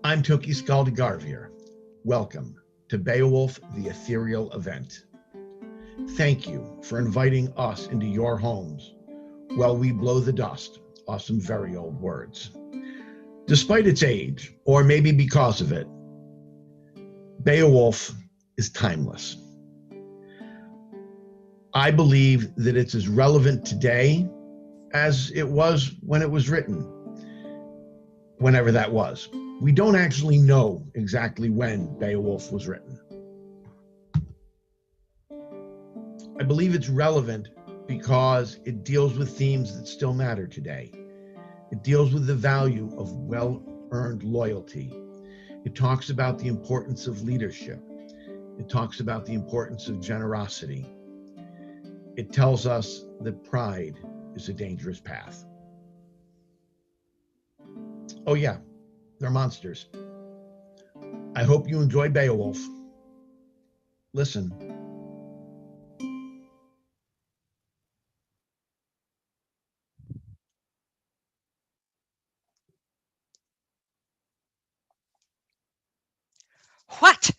I'm Toki Skáldagörvir. Welcome to Beowulf the Ethereal Event. Thank you for inviting us into your homes while we blow the dust off some very old words. Despite its age, or maybe because of it, Beowulf is timeless. I believe that it's as relevant today as it was when it was written, whenever that was. We don't actually know exactly when Beowulf was written. I believe it's relevant because it deals with themes that still matter today. It deals with the value of well-earned loyalty. It talks about the importance of leadership. It talks about the importance of generosity. It tells us that pride is a dangerous path. Oh yeah, they're monsters. I hope you enjoy Beowulf. Listen. What?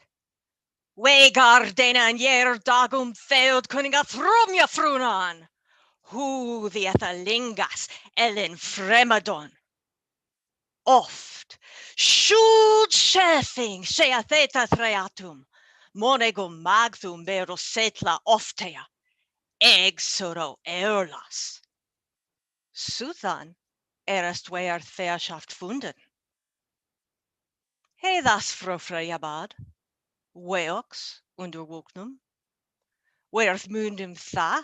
Wegar denan yer dagum feud kunninga thrumja frunan. Hu the ethalingas ellen fremadon. Oft, shuld chefing sheatheta threatum, monegum magthum berosetla oftea, exoro erlas. Suthan erst wear theaschaft funden. He das frofrejabad, weox underwognum, werth mundum tha,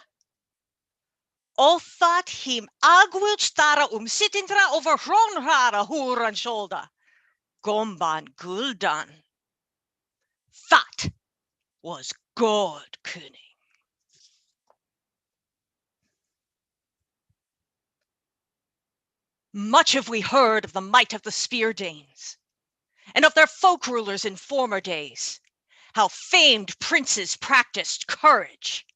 o that him agwil stara sitintra over hronrara huran shoulder, gomban guldan. That was good cunning. Much have we heard of the might of the Spear Danes, and of their folk rulers in former days, how famed princes practiced courage.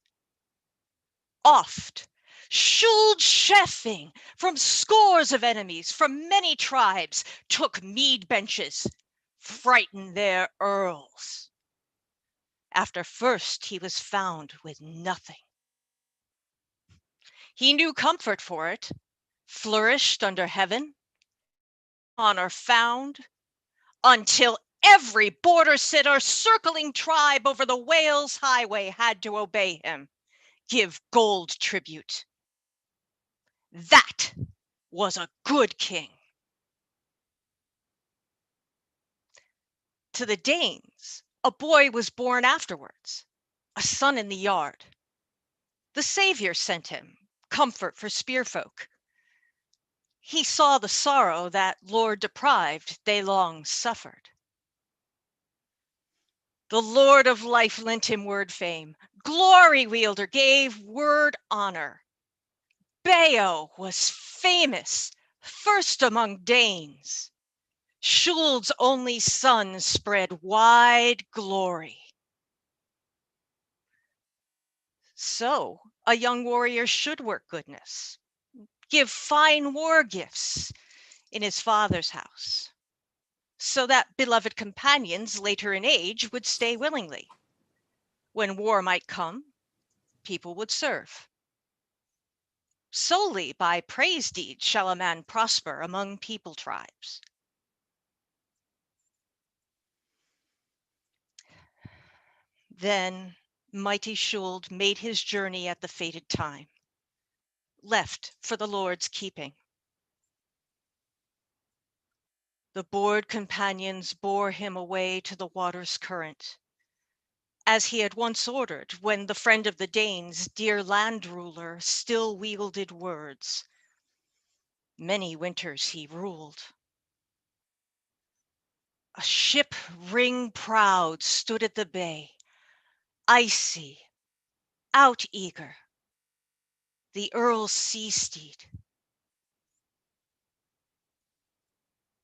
Oft, Shuld chefing from scores of enemies from many tribes took mead benches, frightened their earls. After first he was found with nothing. He knew comfort for it, flourished under heaven, honor found, until every border sitter circling tribe over the Wales highway had to obey him, give gold tribute. That was a good king. To the Danes, a boy was born afterwards, a son in the yard. The Savior sent him, comfort for spearfolk. He saw the sorrow that, Lord deprived, they long suffered. The Lord of life lent him word fame, glory wielder gave word honor. Beo was famous, first among Danes. Shuld's only son spread wide glory. So a young warrior should work goodness, give fine war gifts in his father's house, so that beloved companions later in age would stay willingly. When war might come, people would serve. Solely by praise deeds shall a man prosper among people tribes. Then mighty Shuld made his journey at the fated time, left for the Lord's keeping. The bored companions bore him away to the water's current, as he had once ordered when the friend of the Danes, dear land ruler, still wielded words. Many winters he ruled. A ship ring proud stood at the bay, icy, out eager, the Earl's sea steed.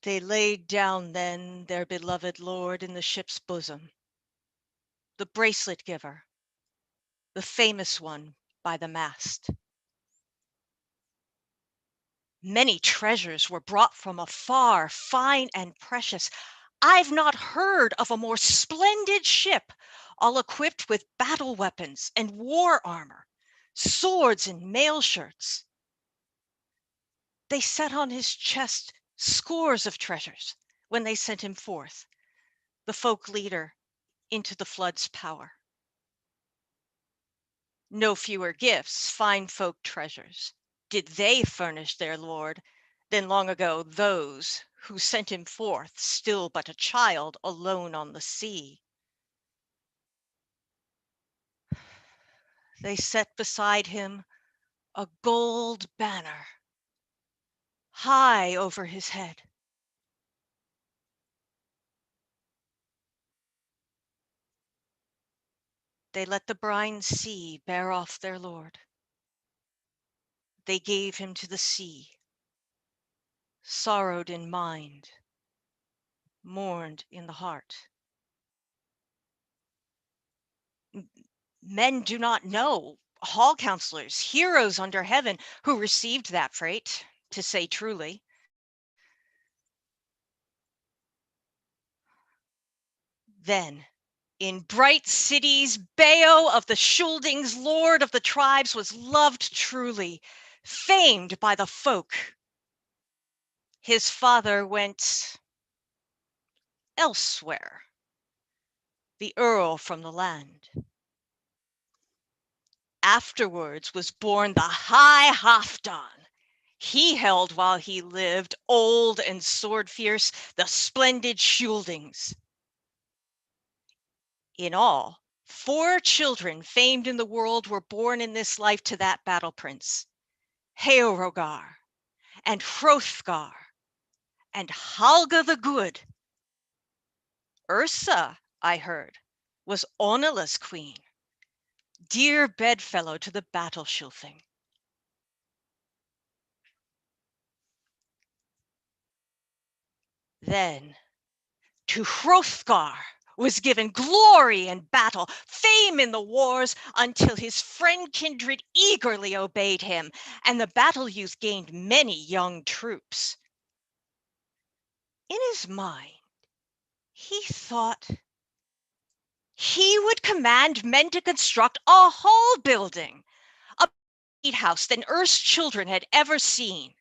They laid down then their beloved lord in the ship's bosom, the bracelet giver, the famous one by the mast. Many treasures were brought from afar, fine and precious, I've not heard of a more splendid ship, all equipped with battle weapons and war armor, swords and mail shirts. They set on his chest scores of treasures when they sent him forth, the folk leader, into the flood's power. No fewer gifts, fine folk treasures, did they furnish their lord than long ago those who sent him forth, still but a child, alone on the sea. They set beside him a gold banner high over his head. They let the brine sea bear off their lord. They gave him to the sea, sorrowed in mind, mourned in the heart. Men do not know, hall counselors, heroes under heaven, who received that freight, to say truly. Then, in bright cities, Beo of the Schuldings, lord of the tribes, was loved truly, famed by the folk. His father went elsewhere, the earl from the land. Afterwards was born the high Halfdan. He held while he lived, old and sword fierce, the splendid Schuldings. In all, 4 children famed in the world were born in this life to that battle prince, Heorogar, and Hrothgar, and Halga the Good. Ursa, I heard, was Onela's queen, dear bedfellow to the battle Schilfing. Then to Hrothgar was given glory in battle, fame in the wars, until his friend kindred eagerly obeyed him, and the battle youth gained many young troops. In his mind, he thought he would command men to construct a hall building, a house than Er's children had ever seen.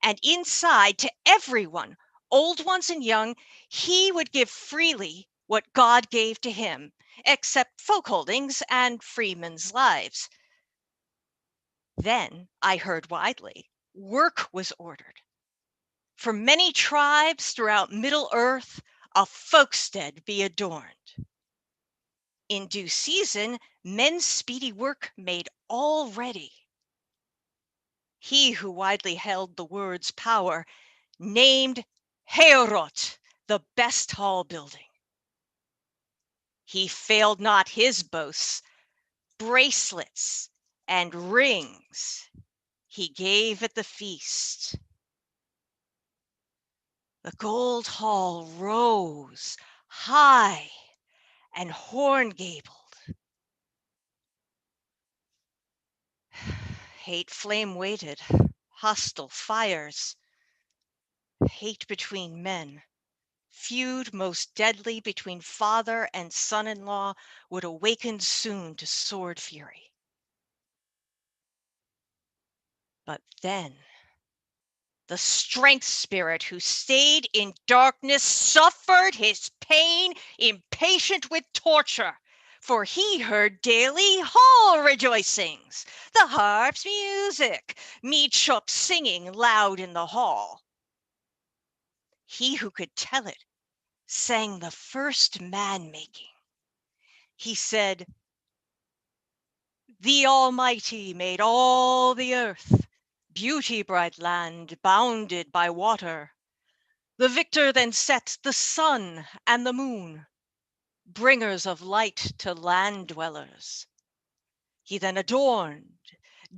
And inside, to everyone, old ones and young, he would give freely what God gave to him, except folk holdings and freemen's lives. Then I heard widely, work was ordered. For many tribes throughout Middle Earth, a folkstead be adorned. In due season, men's speedy work made all ready. He who widely held the word's power named Heorot, the best hall building. He failed not his boasts, bracelets and rings he gave at the feast. The gold hall rose high and horn-gabled. Hate flame waited, hostile fires, hate between men, feud most deadly between father and son-in-law would awaken soon to sword fury. But then the strength spirit who stayed in darkness suffered his pain, impatient with torture, for he heard daily hall rejoicings, the harp's music, mead-shops singing loud in the hall. He who could tell it sang the first man-making. He said, "The Almighty made all the earth, beauty bright land bounded by water. The victor then set the sun and the moon, bringers of light to land dwellers. He then adorned,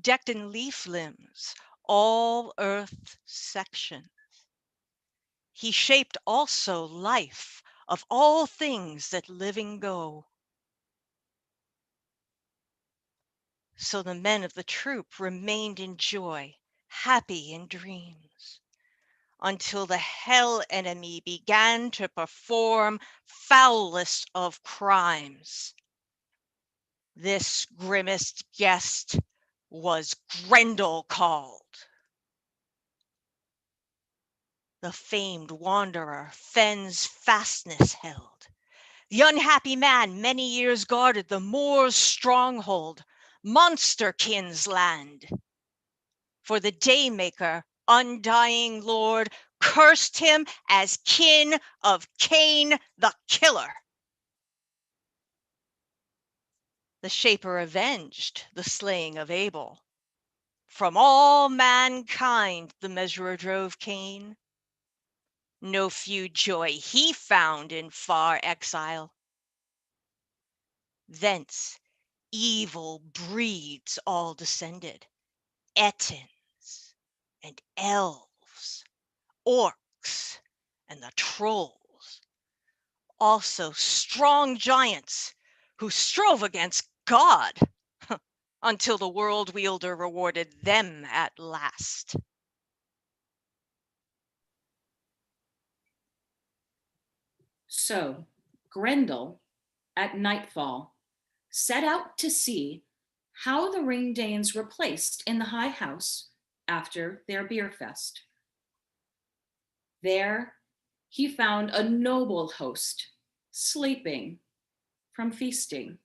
decked in leaf limbs, all earth sections. He shaped also life of all things that living go. So the men of the troop remained in joy, happy in dreams. until the hell enemy began to perform foulest of crimes. This grimmest guest was Grendel called. The famed wanderer Fen's fastness held. The unhappy man many years guarded the Moor's stronghold, Monsterkin's land. For the Daymaker, undying lord, cursed him as kin of Cain the killer. The Shaper avenged the slaying of Abel. From all mankind the Measurer drove Cain. No few joy he found in far exile. Thence evil breeds all descended, Ettins and elves, orcs and the trolls, also strong giants who strove against God until the world wielder rewarded them at last. So Grendel, at nightfall, set out to see how the Ring-Danes were placed in the high house after their beer fest. There he found a noble host sleeping from feasting,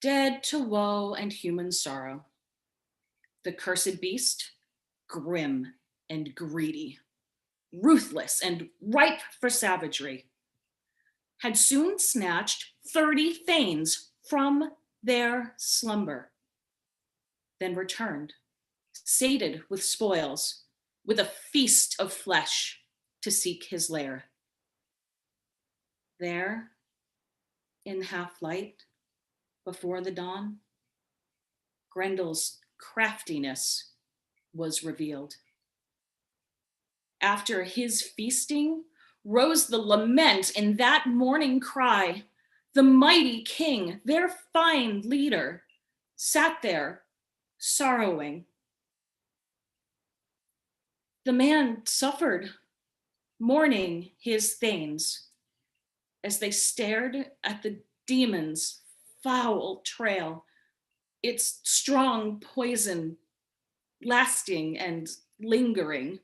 dead to woe and human sorrow. The cursed beast, grim and greedy, ruthless and ripe for savagery, had soon snatched 30 thanes from their slumber, then returned, sated with spoils, with a feast of flesh to seek his lair. There, in half-light, before the dawn, Grendel's craftiness was revealed. After his feasting rose the lament in that morning cry. The mighty king, their fine leader, sat there sorrowing. The man suffered, mourning his thanes as they stared at the demon's foul trail, its strong poison lasting and lingering.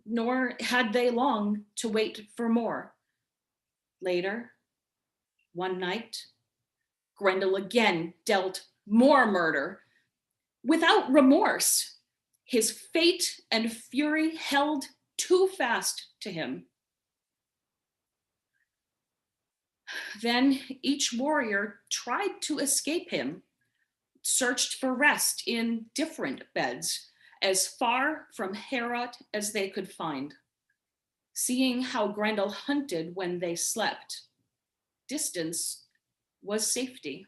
Nor had they long to wait for more. Later, one night, Grendel again dealt more murder. Without remorse, his fate and fury held too fast to him. Then each warrior tried to escape him, searched for rest in different beds, as far from Heorot as they could find. Seeing how Grendel hunted when they slept, distance was safety.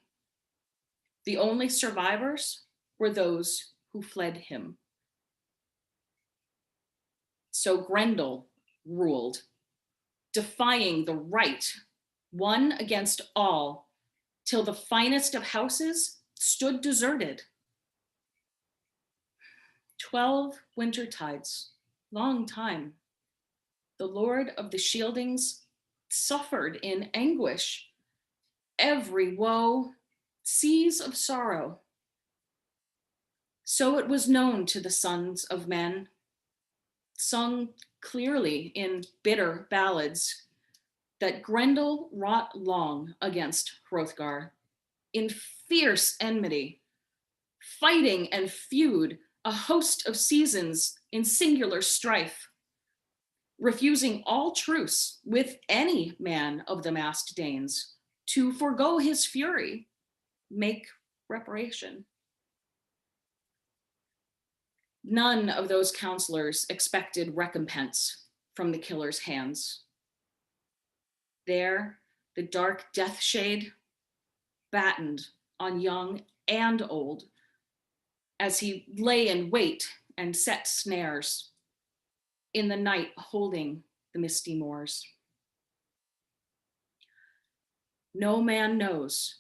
The only survivors were those who fled him. So Grendel ruled, defying the right, one against all, till the finest of houses stood deserted. 12 winter tides, long time. The Lord of the Shieldings suffered in anguish, every woe, seas of sorrow. So it was known to the sons of men, sung clearly in bitter ballads, that Grendel wrought long against Hrothgar, in fierce enmity, fighting and feud, a host of seasons in singular strife, refusing all truce with any man of the masked Danes to forego his fury, make reparation. None of those counselors expected recompense from the killer's hands. There, the dark death shade battened on young and old as he lay in wait and set snares in the night holding the misty moors. No man knows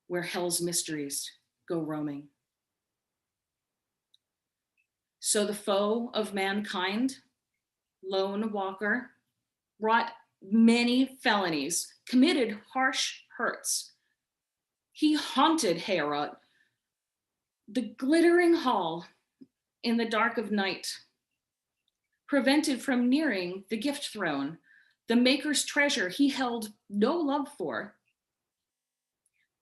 where hell's mysteries go roaming. So the foe of mankind, lone walker, wrought many felonies, committed harsh hurts. He haunted Heorot, the glittering hall in the dark of night, prevented from nearing the gift throne, the maker's treasure he held no love for.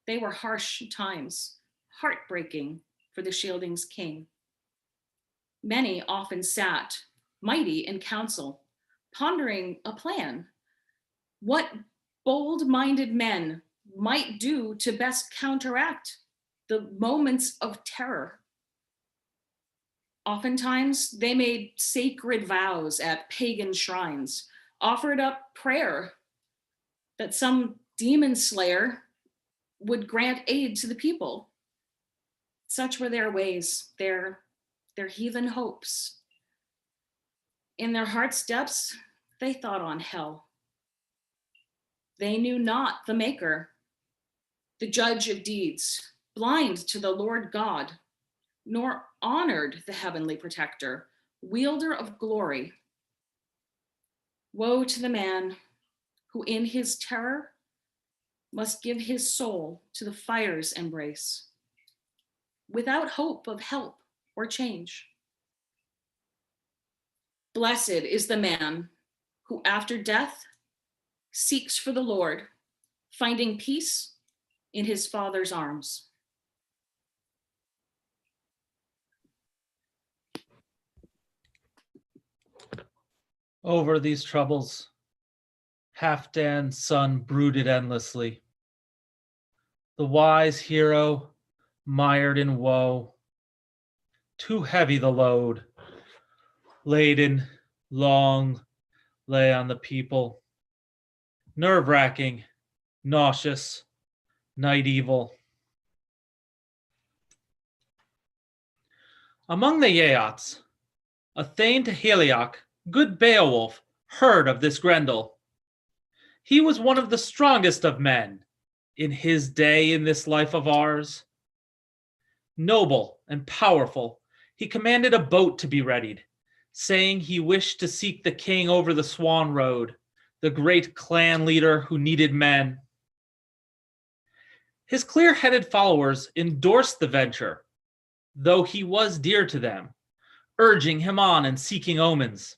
They were harsh times, heartbreaking for the Shielding's king. Many often sat, mighty in council, pondering a plan, what bold-minded men might do to best counteract the moments of terror. Oftentimes, they made sacred vows at pagan shrines, offered up prayer that some demon slayer would grant aid to the people. Such were their ways, their heathen hopes. In their heart's depths, they thought on hell. They knew not the Maker, the judge of deeds, blind to the Lord God, nor honored the heavenly protector, wielder of glory. Woe to the man who in his terror must give his soul to the fire's embrace, without hope of help or change. Blessed is the man who after death seeks for the Lord, finding peace in his Father's arms. Over these troubles, Halfdan's son brooded endlessly. The wise hero, mired in woe, too heavy the load, laden, long, lay on the people, nerve-wracking, nauseous, night evil. Among the Yeots, a thane to Heliok, good Beowulf heard of this Grendel. He was one of the strongest of men in his day in this life of ours. Noble and powerful, he commanded a boat to be readied, saying he wished to seek the king over the Swan Road, the great clan leader who needed men. His clear-headed followers endorsed the venture, though he was dear to them, urging him on and seeking omens.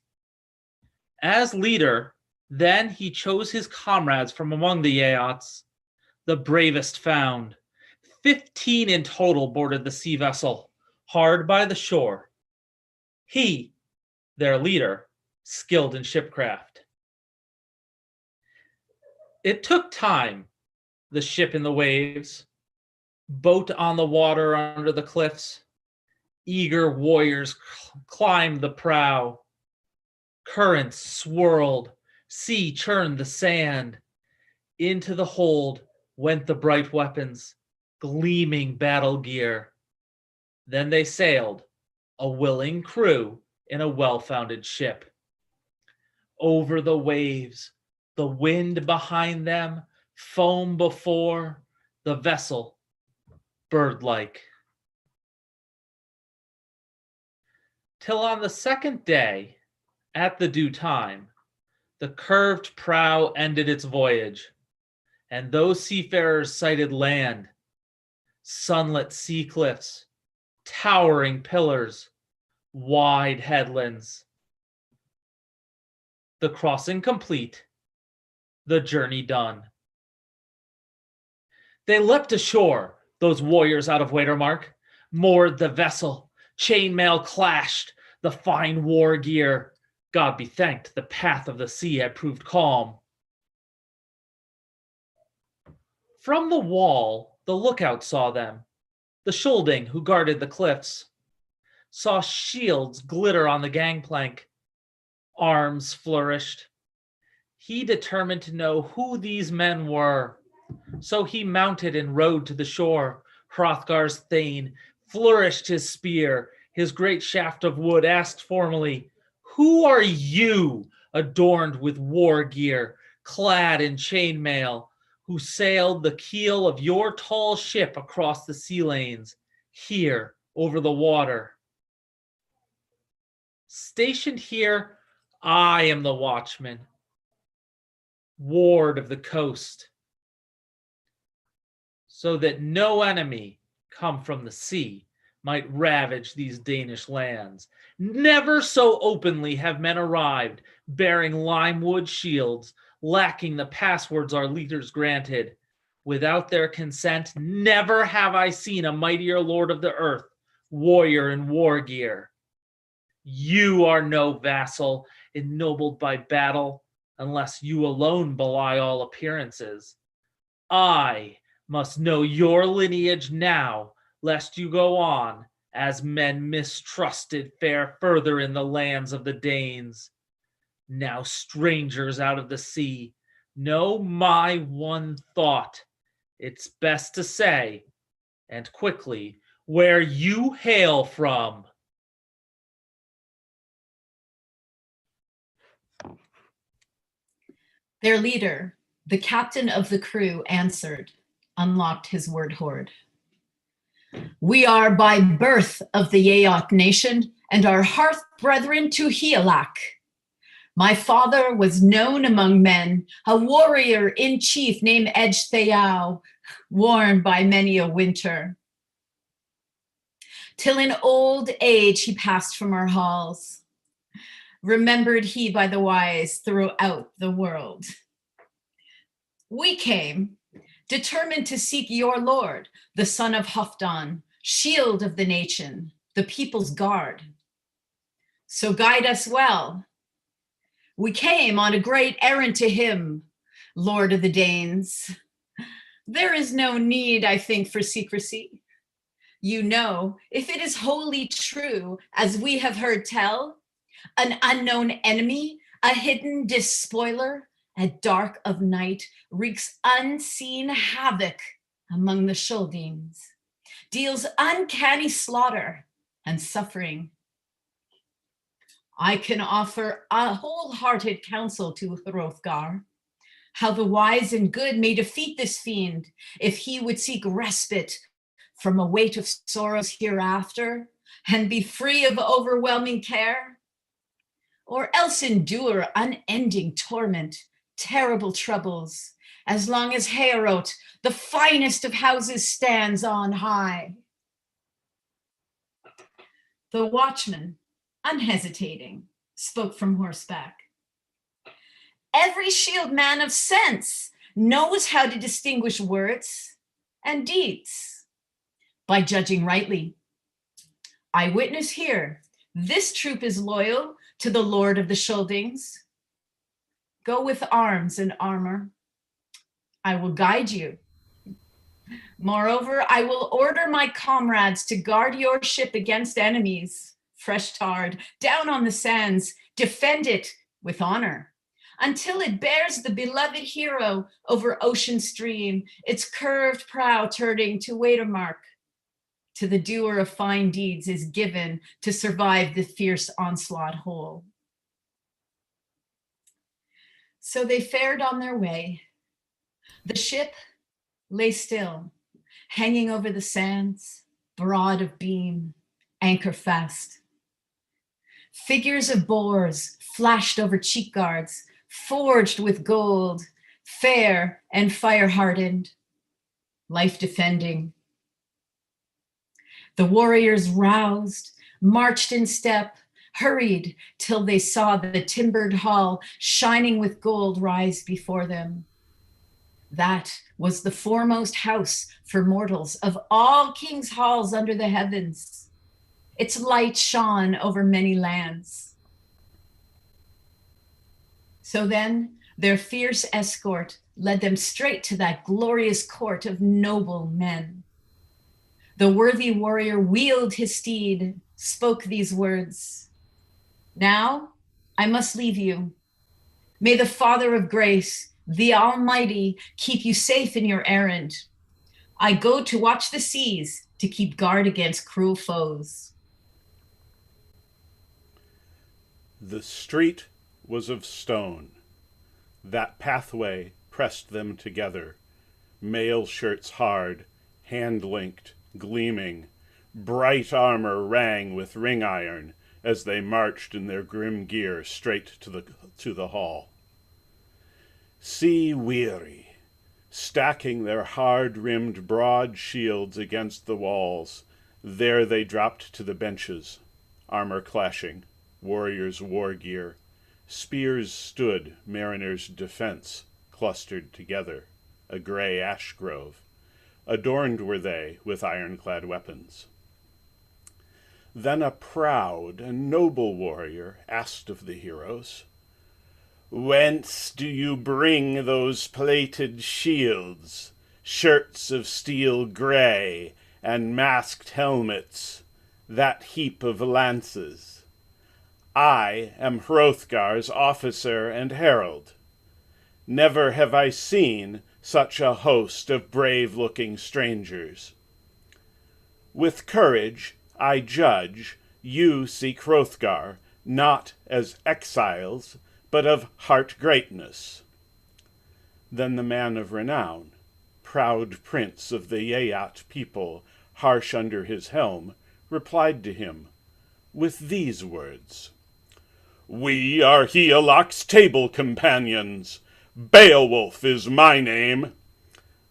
As leader, then he chose his comrades from among the Yeots, the bravest found. 15 in total boarded the sea vessel, hard by the shore. He, their leader, skilled in shipcraft. It took time, the ship in the waves, boat on the water under the cliffs. Eager warriors climbed the prow. Currents swirled, sea churned the sand. Into the hold went the bright weapons, gleaming battle gear. Then they sailed, a willing crew in a well-founded ship. Over the waves, the wind behind them, foam before, the vessel, bird-like. Till on the second day, at the due time, the curved prow ended its voyage, and those seafarers sighted land, sunlit sea cliffs, towering pillars, wide headlands. The crossing complete, the journey done. They leapt ashore, those warriors out of Watermark, moored the vessel, chainmail clashed, the fine war gear. God be thanked, the path of the sea had proved calm. From the wall, the lookout saw them, the Scylding who guarded the cliffs, saw shields glitter on the gangplank, arms flourished. He determined to know who these men were, so he mounted and rode to the shore. Hrothgar's thane flourished his spear, his great shaft of wood, asked formally, "Who are you, adorned with war gear, clad in chainmail, who sailed the keel of your tall ship across the sea lanes, here over the water?" Stationed here, I am the watchman, ward of the coast, so that no enemy come from the sea might ravage these Danish lands. Never so openly have men arrived, bearing limewood shields, lacking the passwords our leaders granted. Without their consent, never have I seen a mightier lord of the earth, warrior in war gear. You are no vassal, ennobled by battle, unless you alone belie all appearances. I must know your lineage now, lest you go on, as men mistrusted, fare further in the lands of the Danes. Now strangers out of the sea, know my one thought. It's best to say, and quickly, where you hail from. Their leader, the captain of the crew, answered, unlocked his word hoard. We are by birth of the Yaok nation and are hearth brethren to Hialak. My father was known among men, a warrior in chief named Edgtheow, worn by many a winter. Till in old age he passed from our halls, remembered he by the wise throughout the world. We came, determined to seek your lord, the son of Halfdan, shield of the nation, the people's guard. So guide us well. We came on a great errand to him, Lord of the Danes. There is no need, I think, for secrecy. You know, if it is wholly true, as we have heard tell, an unknown enemy, a hidden despoiler, at dark of night, wreaks unseen havoc among the Sköldings, deals uncanny slaughter and suffering. I can offer a wholehearted counsel to Hrothgar, how the wise and good may defeat this fiend if he would seek respite from a weight of sorrows hereafter and be free of overwhelming care, or else endure unending torment, terrible troubles, as long as Heorot, the finest of houses, stands on high. The watchman, unhesitating, spoke from horseback. Every shield man of sense knows how to distinguish words and deeds by judging rightly. I witness here, this troop is loyal to the Lord of the Sköldings. Go with arms and armor. I will guide you. Moreover, I will order my comrades to guard your ship against enemies, fresh tarred, down on the sands, defend it with honor, until it bears the beloved hero over ocean stream, its curved prow turning to Watermark. To the doer of fine deeds is given to survive the fierce onslaught whole. So they fared on their way. The ship lay still, hanging over the sands, broad of beam, anchor fast. Figures of boars flashed over cheek guards, forged with gold, fair and fire-hardened, life-defending. The warriors roused, marched in step, hurried till they saw the timbered hall shining with gold rise before them. That was the foremost house for mortals of all kings' halls under the heavens. Its light shone over many lands. So then their fierce escort led them straight to that glorious court of noble men. The worthy warrior wheeled his steed, spoke these words. Now I must leave you. May the Father of grace, the Almighty, keep you safe in your errand. I go to watch the seas, to keep guard against cruel foes. The street was of stone. That pathway pressed them together, mail shirts hard, hand-linked, gleaming. Bright armor rang with ring iron, as they marched in their grim gear straight to the hall. Sea weary, stacking their hard-rimmed broad shields against the walls, there they dropped to the benches, armor clashing, warriors' war gear. Spears stood, mariners' defense, clustered together, a gray ash grove. Adorned were they with ironclad weapons. Then a proud and noble warrior asked of the heroes, "Whence do you bring those plated shields, shirts of steel gray, and masked helmets, that heap of lances? I am Hrothgar's officer and herald. Never have I seen such a host of brave-looking strangers. With courage, I judge, you seek Hrothgar, not as exiles, but of heart greatness." Then the man of renown, proud prince of the Yeyat people, harsh under his helm, replied to him with these words, "We are Higelac table companions. Beowulf is my name.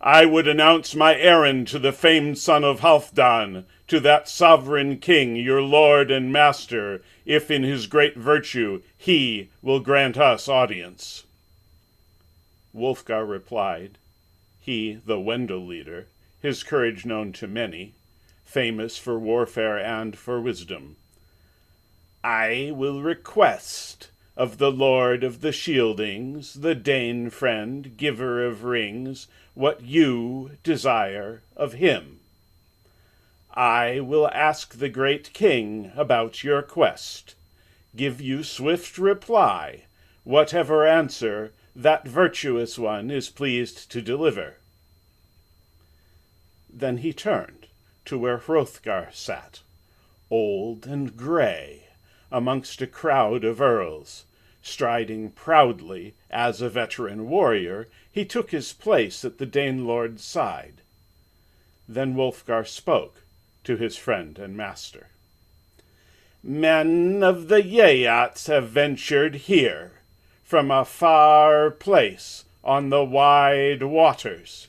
I would announce my errand to the famed son of Halfdan, to that sovereign king, your lord and master, if in his great virtue he will grant us audience." Wulfgar replied, he the Wendel leader, his courage known to many, famous for warfare and for wisdom, "I will request of the Lord of the Shieldings, the Dane friend, giver of rings, what you desire of him. I will ask the great king about your quest, give you swift reply, whatever answer that virtuous one is pleased to deliver." Then he turned to where Hrothgar sat, old and gray, amongst a crowd of earls. Striding proudly as a veteran warrior, he took his place at the Dane lord's side. Then Wulfgar spoke to his friend and master. "Men of the Yeyats have ventured here, from a far place on the wide waters.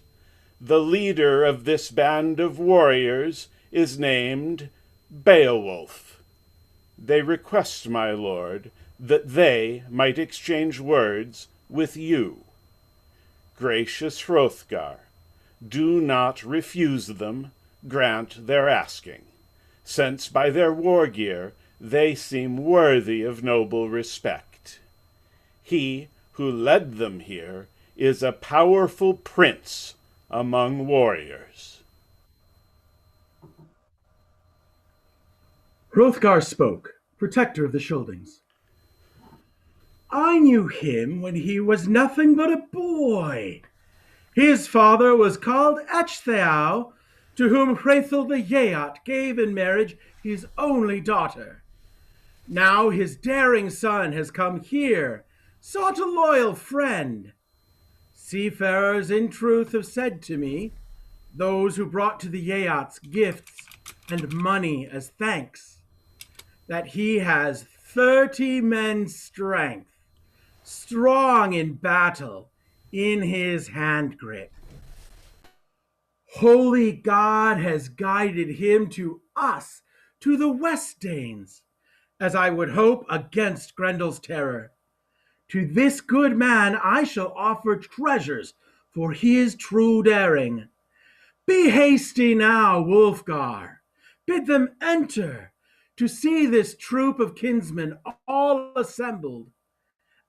The leader of this band of warriors is named Beowulf. They request, my lord, that they might exchange words with you. Gracious Hrothgar, do not refuse them, grant their asking, since by their war gear they seem worthy of noble respect. He who led them here is a powerful prince among warriors." Hrothgar spoke, protector of the Scyldings. "I knew him when he was nothing but a boy. His father was called Ecgtheow, to whom Hrethel the Yeyat gave in marriage his only daughter. Now his daring son has come here, sought a loyal friend. Seafarers in truth have said to me, those who brought to the Yeyats gifts and money as thanks, that he has 30 men's strength, strong in battle, in his hand grip. Holy God has guided him to us, to the West Danes, as I would hope against Grendel's terror. To this good man I shall offer treasures for his true daring. Be hasty now, Wulfgar. Bid them enter to see this troop of kinsmen all assembled,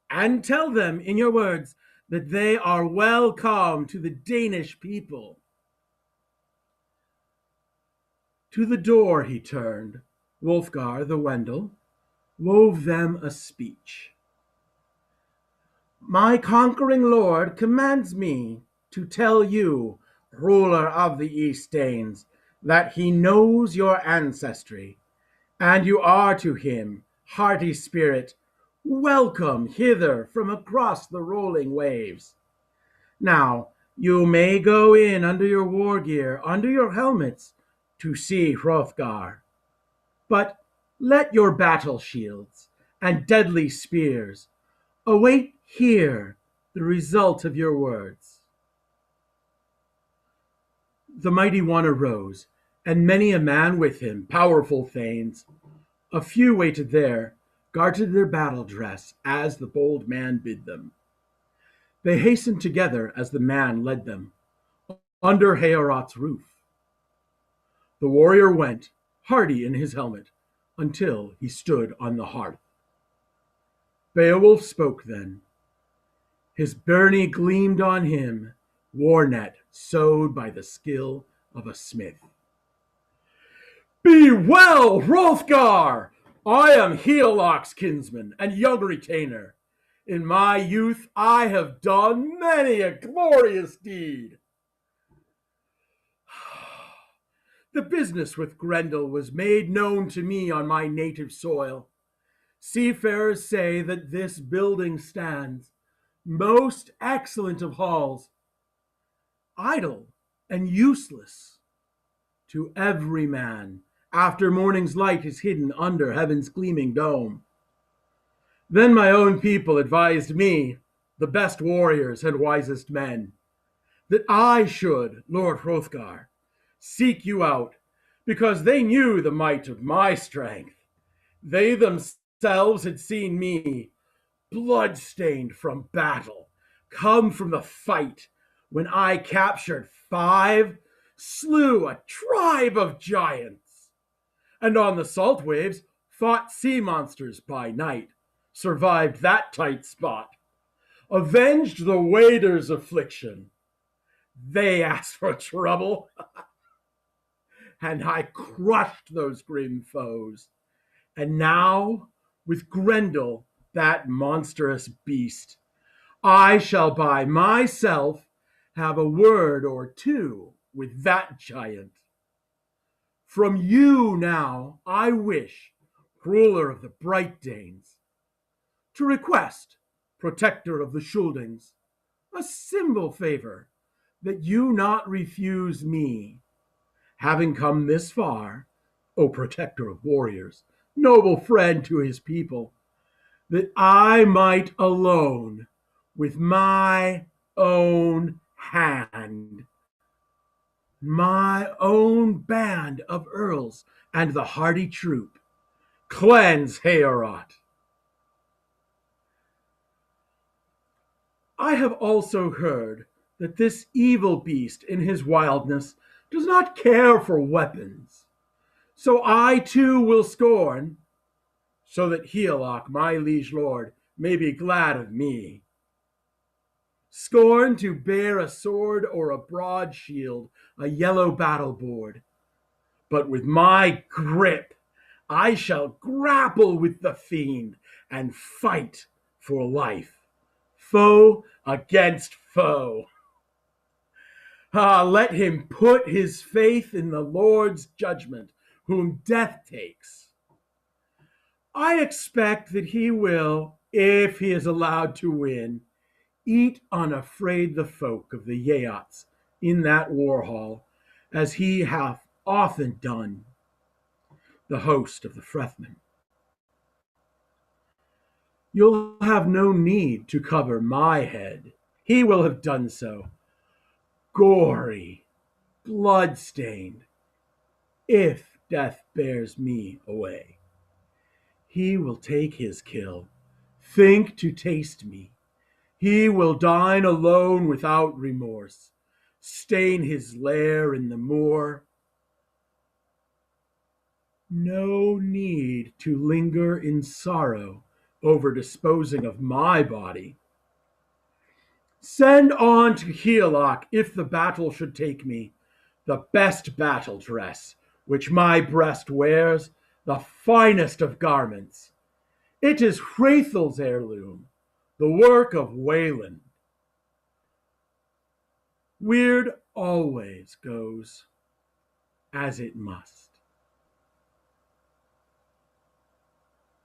and tell them in your words that they are welcome to the Danish people." To the door he turned. Wulfgar the Wendel wove them a speech. "My conquering lord commands me to tell you, ruler of the East Danes, that he knows your ancestry, and you are to him, hearty spirit, welcome hither from across the rolling waves. Now, you may go in under your war gear, under your helmets, to see Hrothgar. But Let your battle shields and deadly spears await here the result of your words. The mighty one arose, and many a man with him, powerful thanes. A few waited there, guarded their battle dress as the bold man bid them. They hastened together as the man led them, under Heorot's roof. The warrior went, hardy in his helmet, until he stood on the hearth. Beowulf spoke then. His byrnie gleamed on him, war net sewed by the skill of a smith. Be well, Hrothgar! I am Heoloc's kinsman and young retainer. In my youth I have done many a glorious deed. The business with Grendel was made known to me on my native soil. Seafarers say that this building stands, most excellent of halls, idle and useless to every man after morning's light is hidden under heaven's gleaming dome. Then my own people advised me, the best warriors and wisest men, that I should, Lord Hrothgar, seek you out, because they knew the might of my strength. They themselves had seen me, blood-stained from battle, come from the fight when I captured 5, slew a tribe of giants, and on the salt waves fought sea monsters by night, survived that tight spot, avenged the waders' affliction. They asked for trouble, and I crushed those grim foes. And now, with Grendel, that monstrous beast, I shall by myself have a word or two with that giant. From you now I wish, ruler of the Bright Danes, to request, protector of the Scyldings, a simple favor, that you not refuse me, having come this far, O protector of warriors, noble friend to his people, that I might alone, with my own hand, my own band of earls and the hardy troop, cleanse Heorot. I have also heard that this evil beast in his wildness does not care for weapons. So I too will scorn, so that Heoloc, my liege lord, may be glad of me. Scorn to bear a sword or a broad shield, a yellow battle board. But with my grip I shall grapple with the fiend and fight for life, foe against foe. Let him put his faith in the Lord's judgment, whom death takes. I expect that he will, if he is allowed to win, eat unafraid the folk of the Yeots in that war hall, as he hath often done the host of the Frethmen. You'll have no need to cover my head. He will have done so, gory, blood-stained, if death bears me away. He will take his kill, think to taste me. He will dine alone without remorse, stain his lair in the moor. No need to linger in sorrow over disposing of my body. Send on to Heoloc, if the battle should take me, the best battle dress, which my breast wears, the finest of garments. It is Hrathel's heirloom, the work of Wayland. Weird always goes as it must.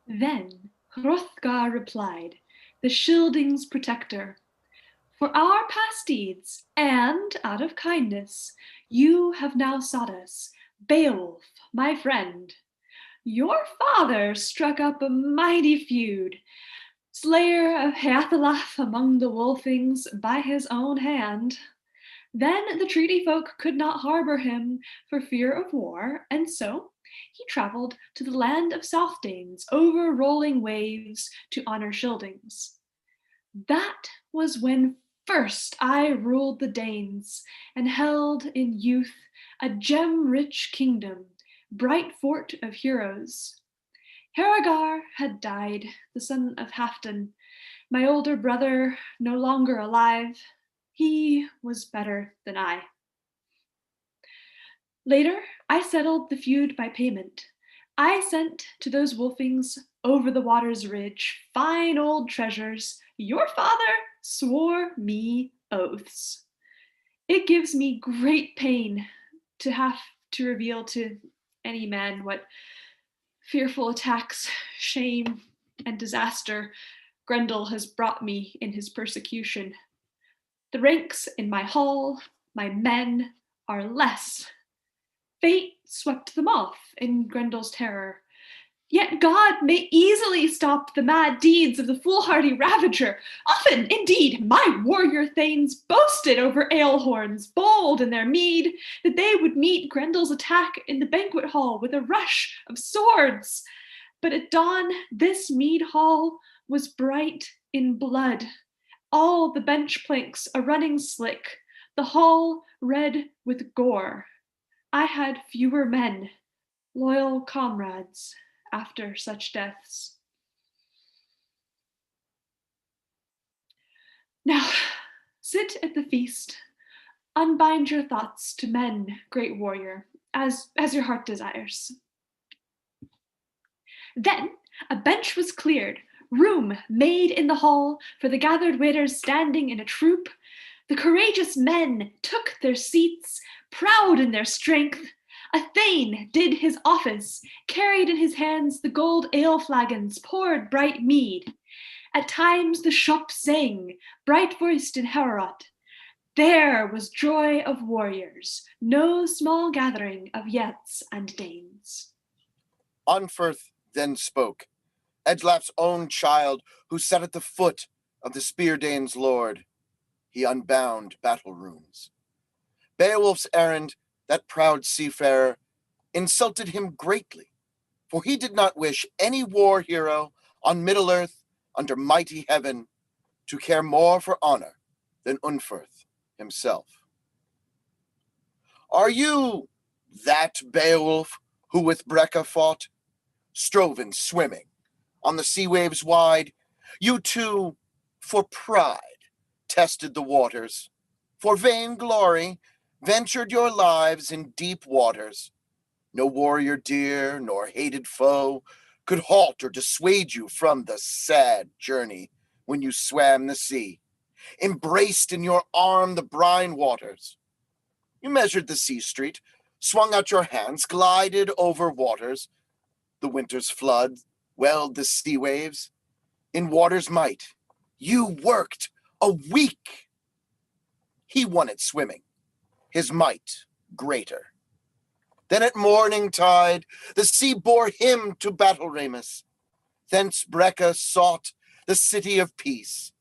Then Hrothgar replied, the Scyldings' protector, for our past deeds, and out of kindness, you have now sought us, Beowulf, my friend. your father struck up a mighty feud, slayer of Heathalaf among the Wolfings by his own hand. Then the treaty folk could not harbor him for fear of war, and so he traveled to the land of Southanes over rolling waves to honor Scyldings. That was when first I ruled the Danes and held in youth a gem-rich kingdom, bright fort of heroes. Heragar had died, the son of Halfdan, my older brother no longer alive. He was better than I. Later, I settled the feud by payment. I sent to those Wolfings over the water's ridge fine old treasures. Your father swore me oaths. It gives me great pain to have to reveal to any man what fearful attacks, shame, and disaster Grendel has brought me in his persecution. The ranks in my hall, my men, are less. Fate swept them off in Grendel's terror. Yet God may easily stop the mad deeds of the foolhardy ravager. Often, indeed, my warrior thanes boasted over ale-horns, bold in their mead, that they would meet Grendel's attack in the banquet hall with a rush of swords. But at dawn, this mead hall was bright in blood. All the bench planks a running slick, the hall red with gore. I had fewer men, loyal comrades, after such deaths. Now, sit at the feast, unbind your thoughts to men, great warrior, as your heart desires. Then a bench was cleared, room made in the hall for the gathered waiters standing in a troop. The courageous men took their seats, proud in their strength. A thane did his office, carried in his hands the gold ale flagons, poured bright mead. At times the shop sang, bright-voiced in Heorot. There was joy of warriors, no small gathering of Yeats and Danes. Unferth then spoke, Edgelap's own child, who sat at the foot of the Speardane's lord. He unbound battle runes. Beowulf's errand, that proud seafarer, insulted him greatly, for he did not wish any war hero on Middle-earth under mighty heaven to care more for honor than Unferth himself. Are you that Beowulf who with Breca fought, strove in swimming on the sea waves wide? You too, for pride, tested the waters, for vain glory, ventured your lives in deep waters. No warrior dear nor hated foe could halt or dissuade you from the sad journey when you swam the sea, embraced in your arm the brine waters. You measured the sea street, swung out your hands, glided over waters. The winter's flood welled the sea waves. In water's might, you worked a week. He won at swimming, his might greater. Then at morning tide, the sea bore him to Battle Ramus. Thence Breca sought the city of peace,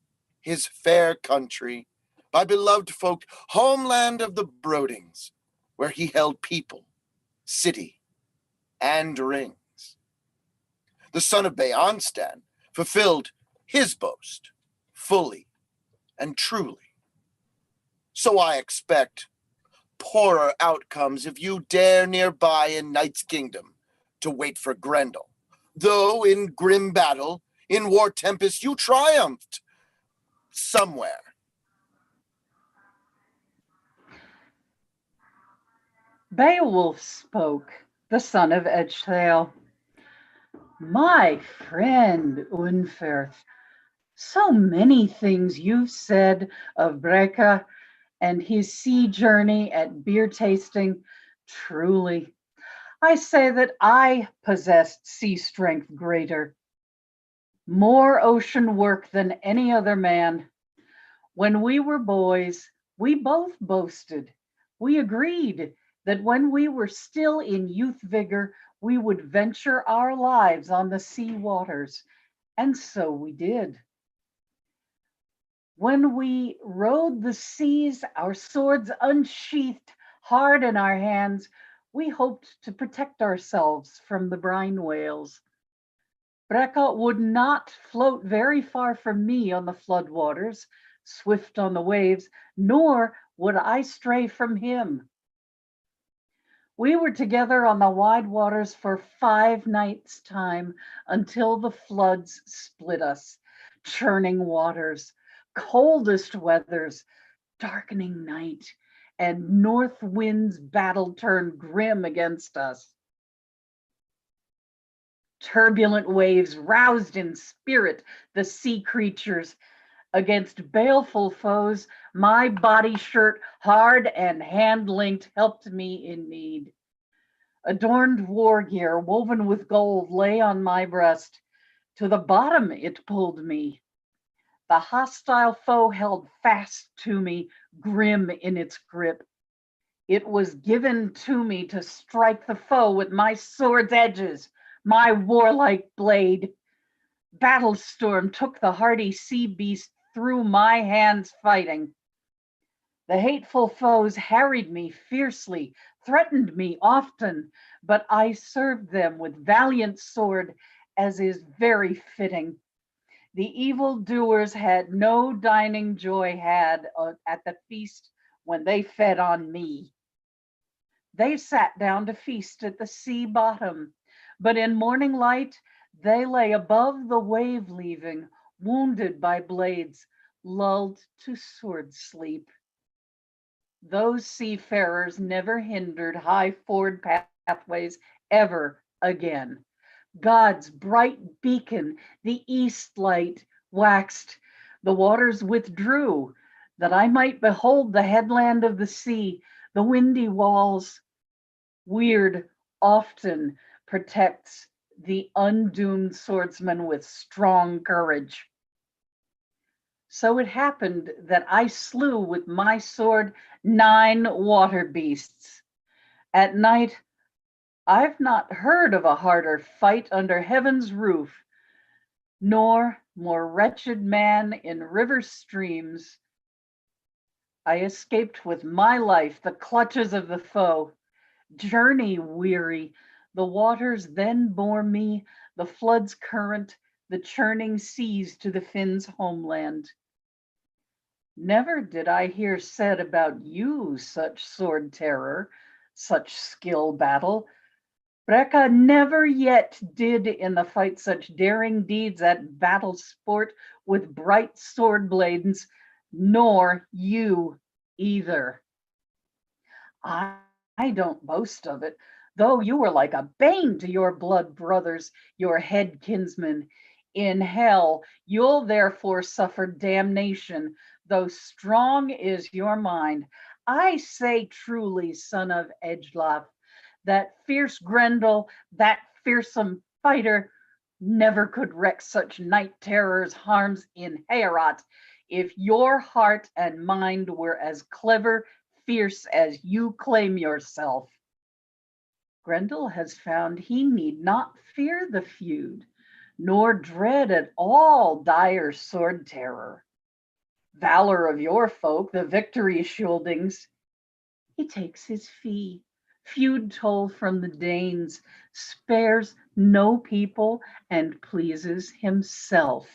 his fair country, by beloved folk, homeland of the Brodings, where he held people, city, and rings. The son of Beonstan fulfilled his boast fully and truly. So I expect poorer outcomes if you dare nearby in Night's Kingdom to wait for Grendel. Though in grim battle, in war tempest, you triumphed somewhere. Beowulf spoke, the son of Ecgtheow. My friend Unferth, so many things you've said of Breca and his sea journey at beer tasting. Truly, I say that I possessed sea strength greater, more ocean work than any other man. When we were boys, we both boasted. We agreed that when we were still in youth vigor, we would venture our lives on the sea waters, and so we did. When we rode the seas, our swords unsheathed hard in our hands, we hoped to protect ourselves from the brine whales. Brecca would not float very far from me on the floodwaters, swift on the waves, nor would I stray from him. We were together on the wide waters for 5 nights' time until the floods split us. Churning waters, coldest weathers, darkening night, and north wind's battle turned grim against us. Turbulent waves roused in spirit the sea creatures. Against baleful foes, my body shirt, hard and hand-linked, helped me in need. Adorned war gear woven with gold lay on my breast. To the bottom it pulled me. The hostile foe held fast to me, grim in its grip. It was given to me to strike the foe with my sword's edges, my warlike blade. Battle storm took the hardy sea beast through my hands fighting. The hateful foes harried me fiercely, threatened me often, but I served them with valiant sword, as is very fitting. The evildoers had no dining joy had at the feast when they fed on me. They sat down to feast at the sea bottom, but in morning light, they lay above the wave leaving, wounded by blades, lulled to sword sleep. Those seafarers never hindered high ford pathways ever again. God's bright beacon, the east light, waxed. The waters withdrew, that I might behold the headland of the sea, the windy walls. Weird often protects the undoomed swordsman with strong courage. So it happened that I slew with my sword 9 water beasts. At night, I've not heard of a harder fight under heaven's roof, nor more wretched man in river streams. I escaped with my life the clutches of the foe. Journey weary, the waters then bore me, the flood's current, the churning seas to the Finns' homeland. Never did I hear said about you such sword terror, such skill battle. Brecca never yet did in the fight such daring deeds at battle sport with bright sword blades, nor you either. I don't boast of it, though you were like a bane to your blood brothers, your head kinsmen. In hell, you'll therefore suffer damnation, though strong is your mind. I say truly, son of Ecglaf, that fierce Grendel, that fearsome fighter, never could wreak such night terrors harms in Heorot, if your heart and mind were as clever, fierce as you claim yourself. Grendel has found he need not fear the feud, nor dread at all dire sword terror. Valor of your folk, the victory Scyldings, he takes his fee, feud toll from the Danes, spares no people, and pleases himself.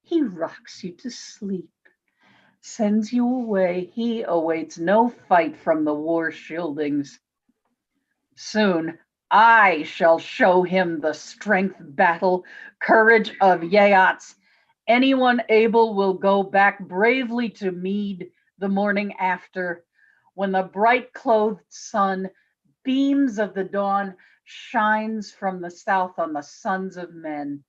He rocks you to sleep, sends you away. He awaits no fight from the war Scyldings. Soon I shall show him the strength battle, courage of Yeots. Anyone able will go back bravely to Mead the morning after, when the bright clothed sun, beams of the dawn, shines from the south on the sons of men.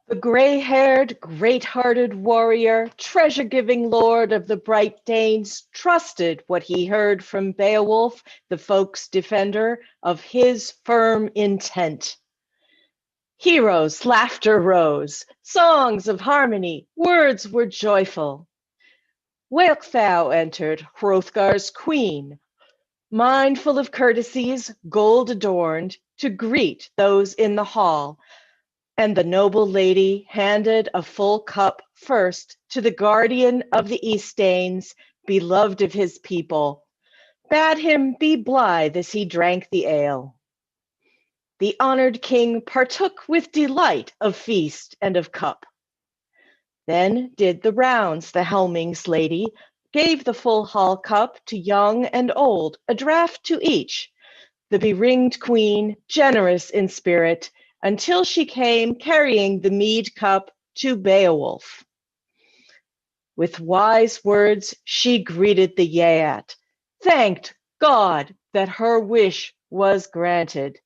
The gray-haired, great-hearted warrior, treasure-giving lord of the bright Danes, trusted what he heard from Beowulf, the folk's defender, of his firm intent. Heroes' laughter rose, songs of harmony, words were joyful. Wealhtheow entered, Hrothgar's queen, mindful of courtesies, gold adorned, to greet those in the hall. And the noble lady handed a full cup first to the guardian of the Eastdanes, beloved of his people, bade him be blithe as he drank the ale. The honored king partook with delight of feast and of cup. Then did the rounds the Helming's lady, gave the full hall cup to young and old, a draught to each, the beringed queen, generous in spirit, until she came carrying the mead cup to Beowulf. With wise words she greeted the Geat, thanked God that her wish was granted,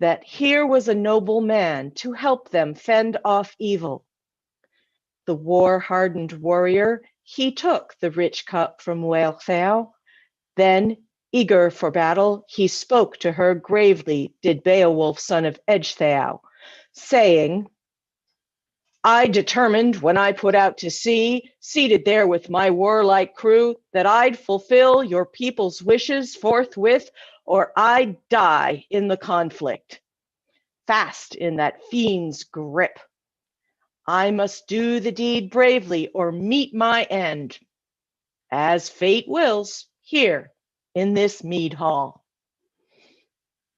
that here was a noble man to help them fend off evil. The war-hardened warrior, he took the rich cup from Wealhtheow. Then, eager for battle, he spoke to her gravely, did Beowulf, son of Ecgtheow, saying, I determined when I put out to sea, seated there with my warlike crew, that I'd fulfill your people's wishes forthwith, or I'd die in the conflict, fast in that fiend's grip. I must do the deed bravely or meet my end, as fate wills, here in this mead hall.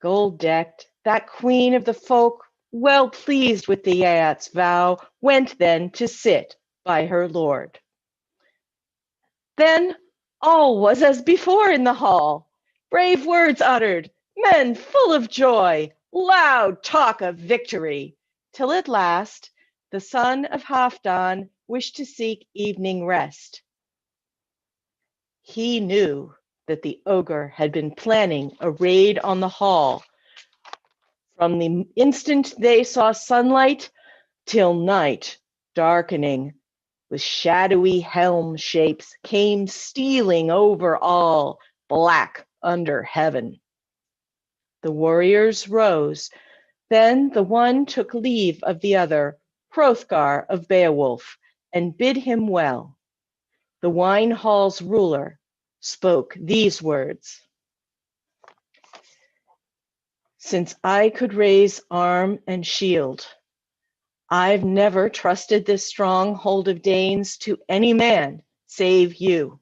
Gold-decked, that queen of the folk, well pleased with the Geat's vow, went then to sit by her lord. Then all was as before in the hall, brave words uttered, men full of joy, loud talk of victory, till at last the son of Halfdan wished to seek evening rest. He knew that the ogre had been planning a raid on the hall from the instant they saw sunlight till night, darkening, with shadowy helm shapes, came stealing over all, black under heaven. The warriors rose. Then the one took leave of the other, Hrothgar of Beowulf, and bid him well. The wine hall's ruler spoke these words. Since I could raise arm and shield, I've never trusted this stronghold of Danes to any man save you.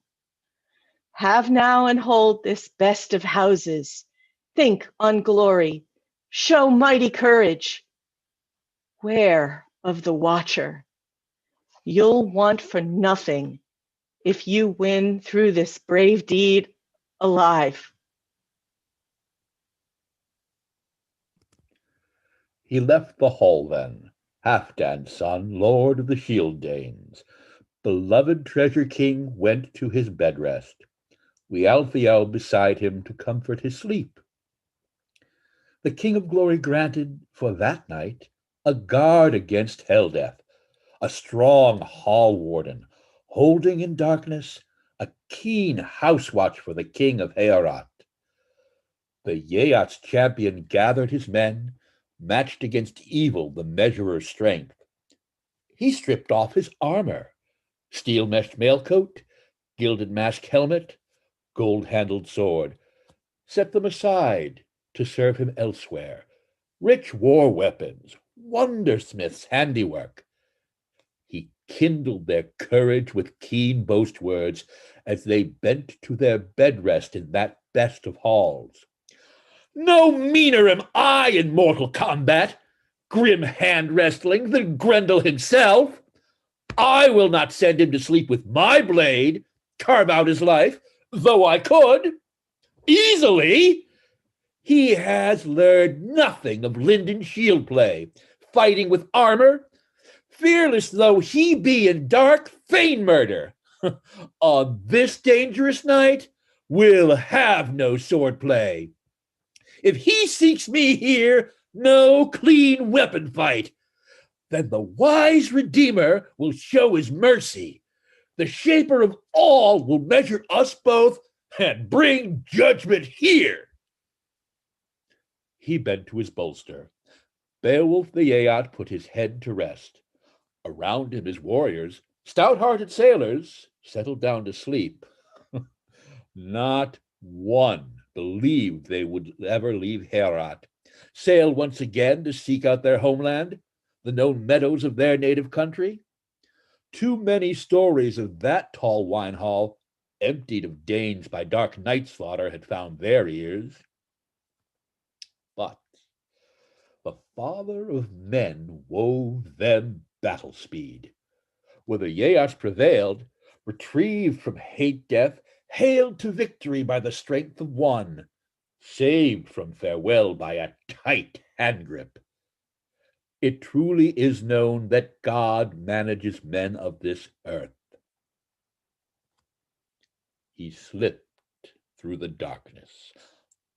Have now and hold this best of houses. Think on glory, show mighty courage. Ware of the Watcher. You'll want for nothing if you win through this brave deed alive. He left the hall then, Halfdan's son, lord of the Shield Danes. Beloved treasure king went to his bed rest. Wealhtheow beside him to comfort his sleep. The king of glory granted for that night a guard against hell death, a strong hall warden, holding in darkness a keen house watch for the king of Heorot. The Geat's champion gathered his men, matched against evil the measurer's strength. He stripped off his armor, steel-meshed mailcoat, gilded mask helmet, gold-handled sword, set them aside to serve him elsewhere. Rich war weapons, wondersmith's handiwork. He kindled their courage with keen boast words as they bent to their bed rest in that best of halls. No meaner am I in mortal combat, grim hand wrestling, than Grendel himself. I will not send him to sleep with my blade, carve out his life, though I could. Easily. He has learned nothing of linden shield play, fighting with armor, fearless though he be in dark fane murder. On this dangerous night, we'll have no sword play. If he seeks me here, no clean weapon fight. Then the wise Redeemer will show his mercy. The Shaper of all will measure us both and bring judgment here. He bent to his bolster. Beowulf the Geat put his head to rest. Around him his warriors Stout-hearted sailors settled down to sleep. Not one believed they would ever leave Herat, sail once again to seek out their homeland, the known meadows of their native country. Too many stories of that tall wine hall, emptied of Danes by dark night slaughter, had found their ears. But the father of men wove them battle speed. Whether Yeas prevailed, retrieved from hate death, hailed to victory by the strength of one, saved from farewell by a tight handgrip. It truly is known that God manages men of this earth. He slipped through the darkness,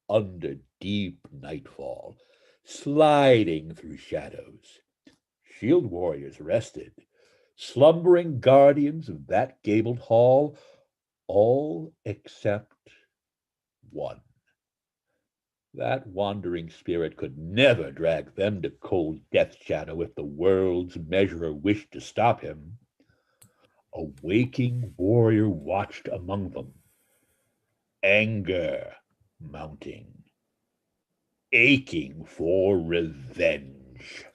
under deep nightfall, sliding through shadows. Shield warriors rested, slumbering guardians of that gabled hall, all except one. That wandering spirit could never drag them to cold death's shadow if the world's measurer wished to stop him. A waking warrior watched among them, anger mounting, aching for revenge.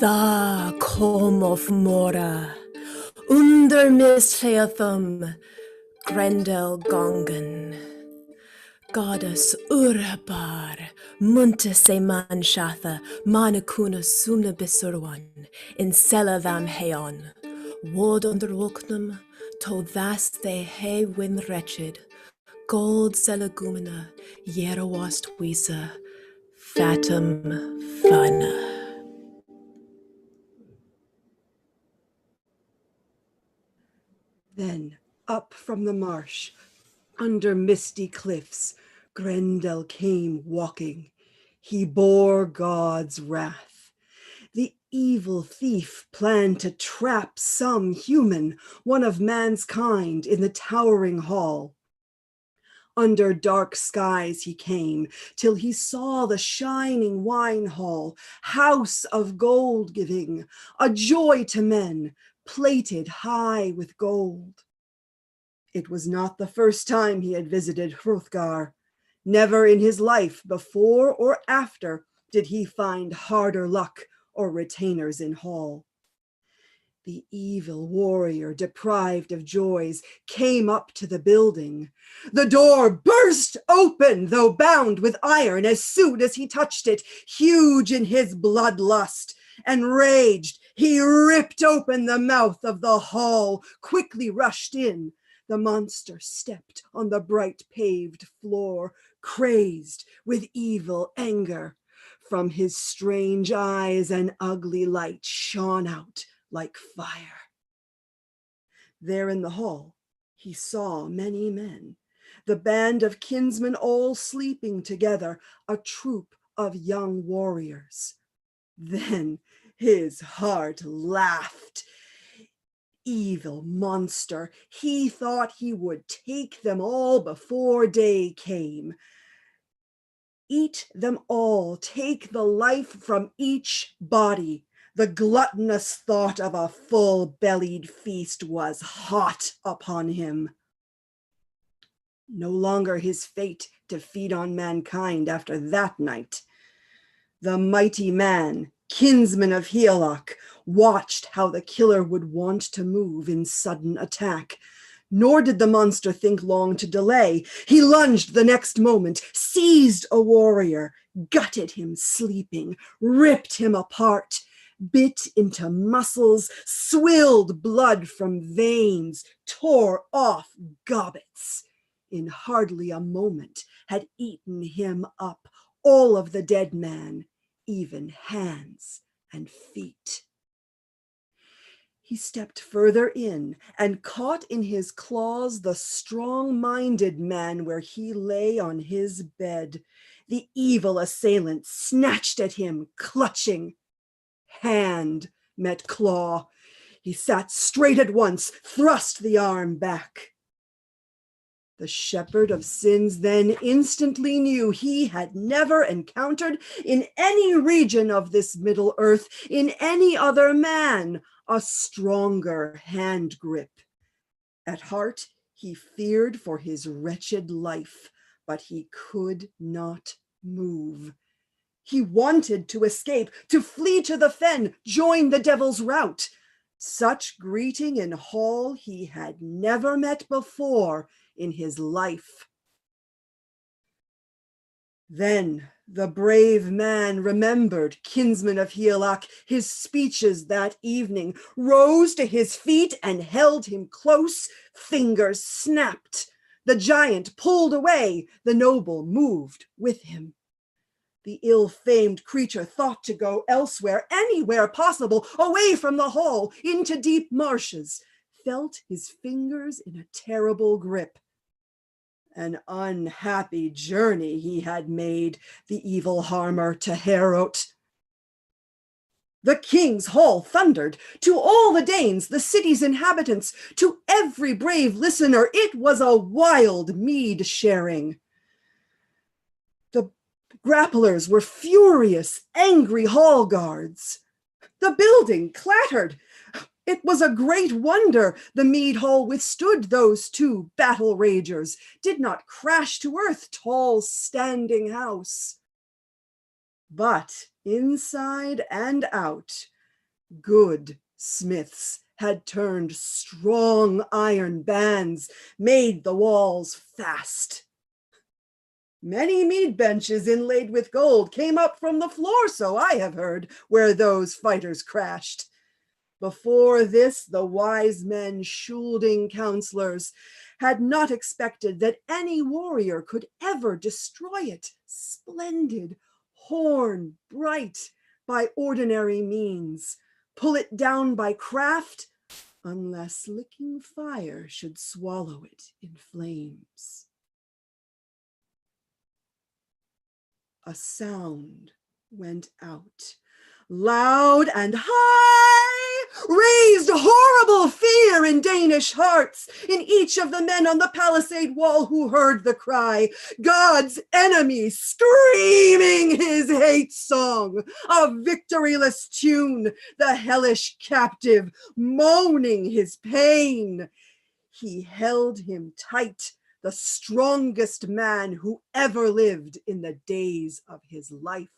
The comb of Mora, under Misleathum, Grendel Gongan, Goddess Urbar, Muntase Manshatha, Manakuna Sumna Bisurwan, in Selavam Heon, Wod under Woknum, to thus they hay win wretched, Gold Selagumina, Yerawast Wisa, Fatum Fana. Then, up from the marsh, under misty cliffs, Grendel came walking. He bore God's wrath. The evil thief planned to trap some human, one of man's kind, in the towering hall. Under dark skies he came, till he saw the shining wine hall, house of gold giving, a joy to men, plated high with gold. It was not the first time he had visited Hrothgar. Never in his life, before or after, did he find harder luck or retainers in hall. The evil warrior, deprived of joys, came up to the building. The door burst open, though bound with iron, as soon as he touched it, huge in his bloodlust. Enraged, he ripped open the mouth of the hall, quickly rushed in. The monster stepped on the bright paved floor, crazed with evil anger. From his strange eyes an ugly light shone out like fire. There in the hall, he saw many men, the band of kinsmen all sleeping together, a troop of young warriors. Then his heart laughed. Evil monster, he thought he would take them all before day came. Eat them all, take the life from each body. The gluttonous thought of a full-bellied feast was hot upon him. No longer his fate to feed on mankind after that night. The mighty man, kinsman of Higelac, watched how the killer would want to move in sudden attack. Nor did the monster think long to delay. He lunged the next moment, seized a warrior, gutted him sleeping, ripped him apart, bit into muscles, swilled blood from veins, tore off gobbets. In hardly a moment had eaten him up, all of the dead man, even hands and feet. He stepped further in and caught in his claws the strong-minded man where he lay on his bed. The evil assailant snatched at him, clutching. Hand met claw. He sat straight at once, thrust the arm back. The shepherd of sins then instantly knew he had never encountered in any region of this middle earth, in any other man, a stronger hand grip. At heart, he feared for his wretched life, but he could not move. He wanted to escape, to flee to the fen, join the devil's rout. Such greeting in hall he had never met before in his life. Then the brave man remembered, kinsman of Higelac, his speeches that evening, rose to his feet and held him close. Fingers snapped. The giant pulled away. The noble moved with him. The ill-famed creature thought to go elsewhere, anywhere possible, away from the hall, into deep marshes, felt his fingers in a terrible grip. An unhappy journey he had made, the evil harmer, to Heorot. The king's hall thundered. To all the Danes, the city's inhabitants, to every brave listener, it was a wild mead sharing. The grapplers were furious, angry hall guards. The building clattered. It was a great wonder the mead hall withstood those two battle ragers, did not crash to earth tall standing house. But inside and out, good smiths had turned strong iron bands, made the walls fast. Many mead benches inlaid with gold came up from the floor, so I have heard, where those fighters crashed. Before this, the wise men, Schulding counselors, had not expected that any warrior could ever destroy it, splendid, horn, bright, by ordinary means, pull it down by craft, unless licking fire should swallow it in flames. A sound went out, loud and high, raised horrible fear in Danish hearts, in each of the men on the palisade wall who heard the cry. God's enemy screaming his hate song, a victoryless tune, the hellish captive moaning his pain. He held him tight, the strongest man who ever lived in the days of his life.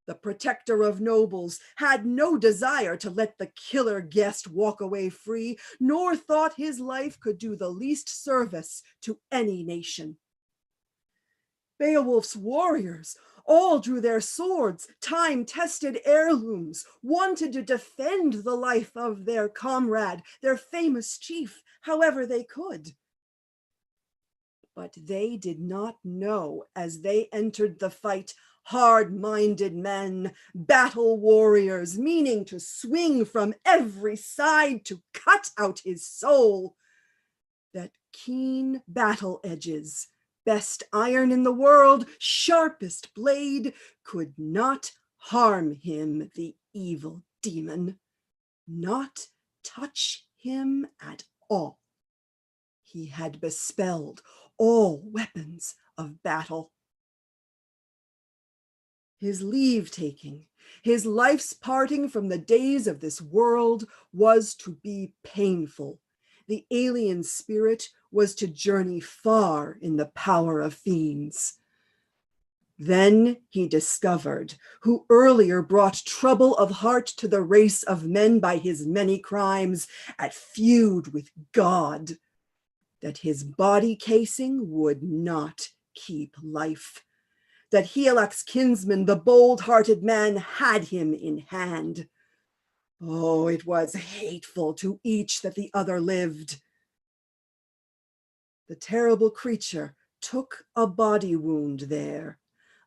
The protector of nobles had no desire to let the killer guest walk away free, nor thought his life could do the least service to any nation. Beowulf's warriors all drew their swords, time-tested heirlooms, wanted to defend the life of their comrade, their famous chief, however they could. But they did not know, as they entered the fight, hard-minded men, battle warriors, meaning to swing from every side to cut out his soul, that keen battle edges, best iron in the world, sharpest blade, could not harm him, the evil demon, not touch him at all. He had bespelled all weapons of battle. His leave-taking, his life's parting from the days of this world was to be painful. The alien spirit was to journey far in the power of fiends. Then he discovered, who earlier brought trouble of heart to the race of men by his many crimes, at feud with God, that his body casing would not keep life, that Higelac's kinsman, the bold-hearted man, had him in hand. Oh, it was hateful to each that the other lived. The terrible creature took a body wound there.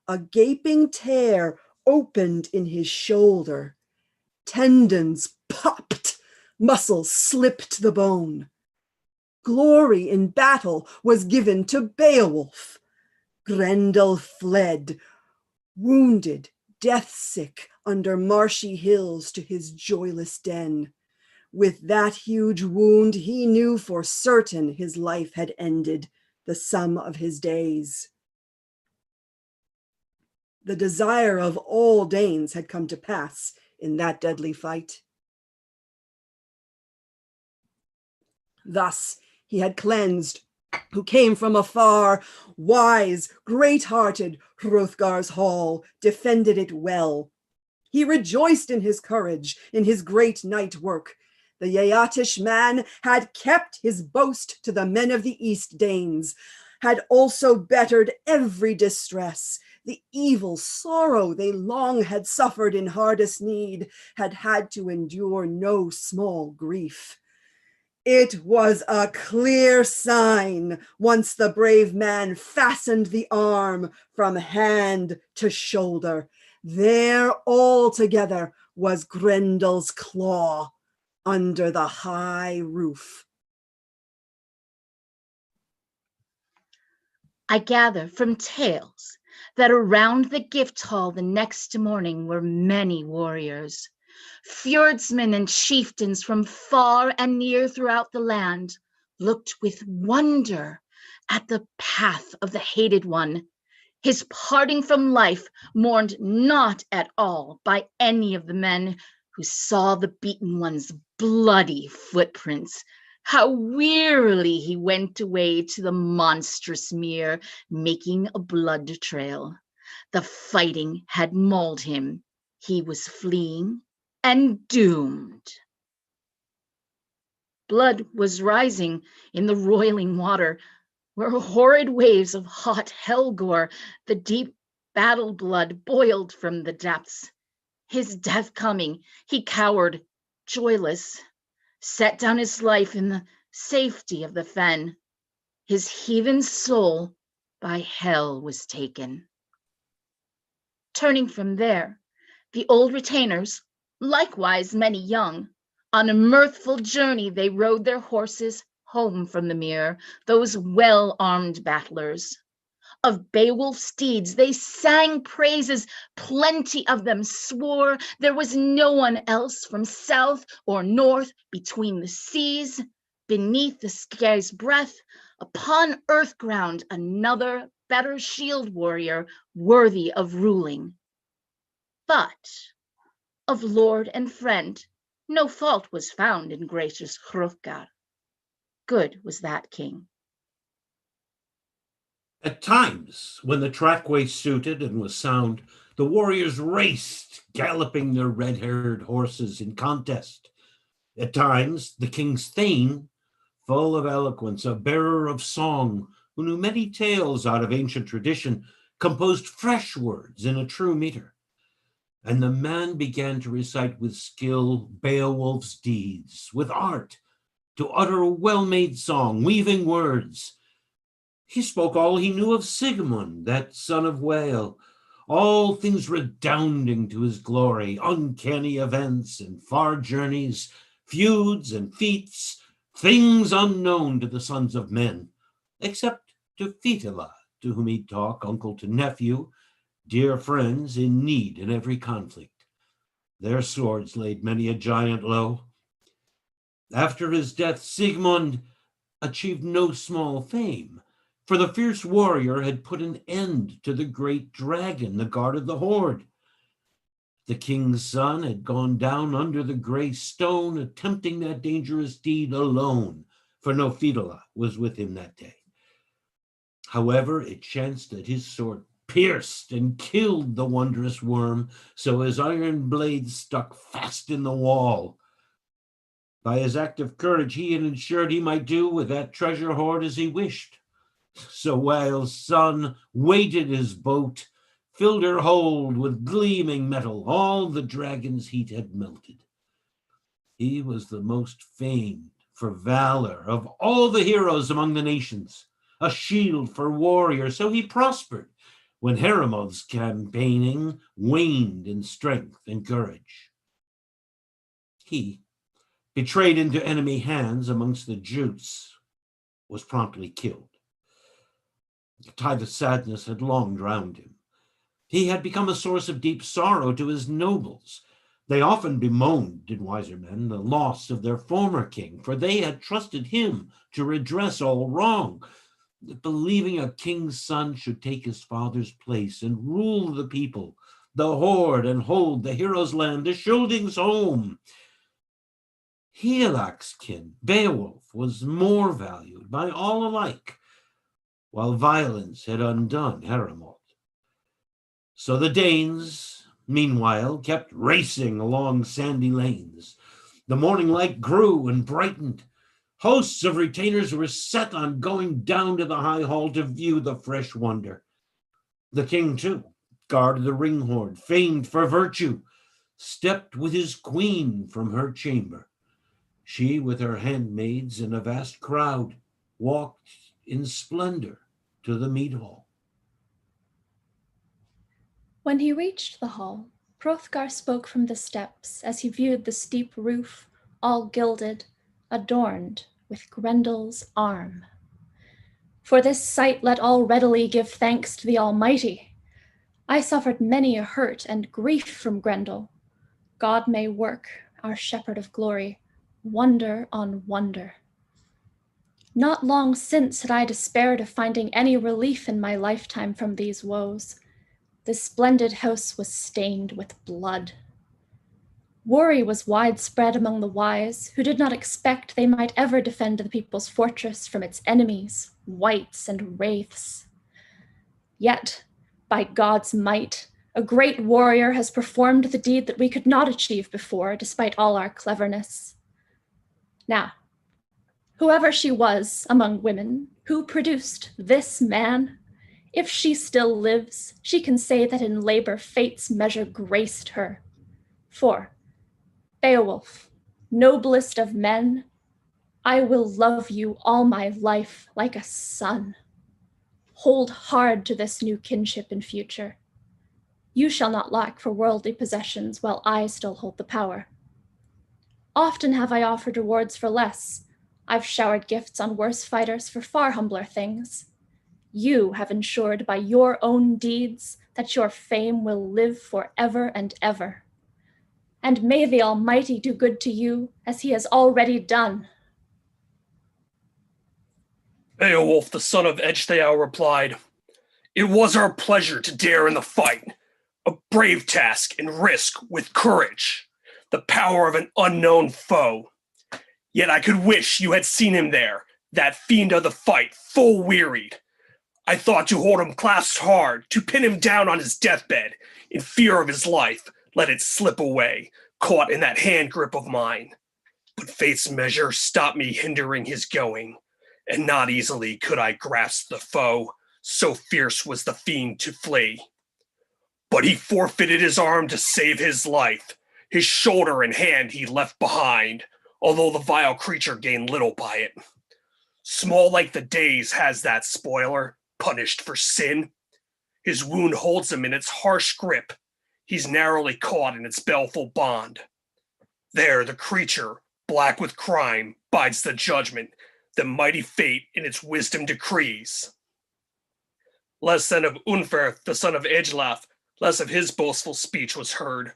A gaping tear opened in his shoulder. Tendons popped, muscles slipped the bone. Glory in battle was given to Beowulf. Grendel fled, wounded, death-sick, under marshy hills to his joyless den. With that huge wound, he knew for certain his life had ended, the sum of his days. The desire of all Danes had come to pass in that deadly fight. Thus he had cleansed, who came from afar, wise, great-hearted Hrothgar's hall, defended it well. He rejoiced in his courage, in his great night work. The Geatish man had kept his boast to the men of the East Danes, had also bettered every distress. The evil sorrow they long had suffered in hardest need had had to endure no small grief. It was a clear sign once the brave man fastened the arm from hand to shoulder. There altogether was Grendel's claw under the high roof. I gather from tales that around the gift hall the next morning were many warriors. Fjordsmen and chieftains from far and near throughout the land looked with wonder at the path of the hated one. His parting from life mourned not at all by any of the men who saw the beaten one's bloody footprints. How wearily he went away to the monstrous mere, making a blood trail. The fighting had mauled him. He was fleeing and doomed. Blood was rising in the roiling water, where horrid waves of hot hell gore, the deep battle blood boiled from the depths. His death coming, he cowered, joyless, set down his life in the safety of the fen. His heathen soul by hell was taken. Turning from there, the old retainers, likewise many young, on a mirthful journey they rode their horses home from the mere, those well-armed battlers. Of Beowulf's deeds they sang praises, plenty of them swore there was no one else from south or north, between the seas, beneath the sky's breath, upon earth ground, another better shield warrior worthy of ruling. But of lord and friend no fault was found in gracious Hrothgar. Good was that king. At times, when the trackway suited and was sound, the warriors raced, galloping their red-haired horses in contest. At times, the king's thane, full of eloquence, a bearer of song, who knew many tales out of ancient tradition, composed fresh words in a true meter. And the man began to recite with skill Beowulf's deeds, with art, to utter a well-made song, weaving words. He spoke all he knew of Sigmund, that son of Wale, all things redounding to his glory, uncanny events and far journeys, feuds and feats, things unknown to the sons of men, except to Fitela, to whom he'd talk, uncle to nephew, dear friends in need in every conflict. Their swords laid many a giant low. After his death, Sigmund achieved no small fame, for the fierce warrior had put an end to the great dragon, the guard of the horde. The king's son had gone down under the gray stone, attempting that dangerous deed alone, for no Fitela was with him that day. However, it chanced that his sword pierced and killed the wondrous worm, so his iron blade stuck fast in the wall. By his act of courage, he had ensured he might do with that treasure hoard as he wished. So Wale's son weighted his boat, filled her hold with gleaming metal, all the dragon's heat had melted. He was the most famed for valor of all the heroes among the nations, a shield for warriors, so he prospered when Heremoth's campaigning waned in strength and courage. He, betrayed into enemy hands amongst the Jutes, was promptly killed. The tide of sadness had long drowned him. He had become a source of deep sorrow to his nobles, They often bemoaned, did wiser men, the loss of their former king, for they had trusted him to redress all wrong, believing a king's son should take his father's place and rule the people, the hoard, and hold the hero's land, the Scyldings' home. Higelac's kin, Beowulf, was more valued by all alike, while violence had undone Heremod. So the Danes, meanwhile, kept racing along sandy lanes. The morning light grew and brightened. Hosts of retainers were set on going down to the high hall to view the fresh wonder. The king, too, guarded the ring hoard, famed for virtue, stepped with his queen from her chamber. She, with her handmaids and a vast crowd, walked in splendor to the mead hall. When he reached the hall, Hrothgar spoke from the steps as he viewed the steep roof, all gilded, adorned with Grendel's arm. For this sight let all readily give thanks to the Almighty. I suffered many a hurt and grief from Grendel. God may work, our shepherd of glory, wonder on wonder. Not long since had I despaired of finding any relief in my lifetime from these woes. This splendid house was stained with blood. Worry was widespread among the wise, who did not expect they might ever defend the people's fortress from its enemies, wights and wraiths. Yet, by God's might, a great warrior has performed the deed that we could not achieve before, despite all our cleverness. Now, whoever she was among women, who produced this man, if she still lives, she can say that in labor fate's measure graced her. For, Beowulf, noblest of men, I will love you all my life like a son. Hold hard to this new kinship in future. You shall not lack for worldly possessions while I still hold the power. Often have I offered rewards for less. I've showered gifts on worse fighters for far humbler things. You have ensured by your own deeds that your fame will live forever and ever. And may the Almighty do good to you as he has already done. Beowulf, the son of Ecgtheow, replied, "It was our pleasure to dare in the fight, a brave task and risk with courage, the power of an unknown foe. Yet I could wish you had seen him there, that fiend of the fight, full wearied. I thought to hold him clasped hard, to pin him down on his deathbed, in fear of his life, let it slip away, caught in that hand grip of mine. But fate's measure stopped me hindering his going, and not easily could I grasp the foe, so fierce was the fiend to flee. But he forfeited his arm to save his life, his shoulder and hand he left behind, although the vile creature gained little by it. Small like the days has that spoiler, punished for sin. His wound holds him in its harsh grip. He's narrowly caught in its baleful bond. There the creature, black with crime, bides the judgment that mighty fate in its wisdom decrees. Less then of Unferth, the son of Ecglaf, less of his boastful speech was heard.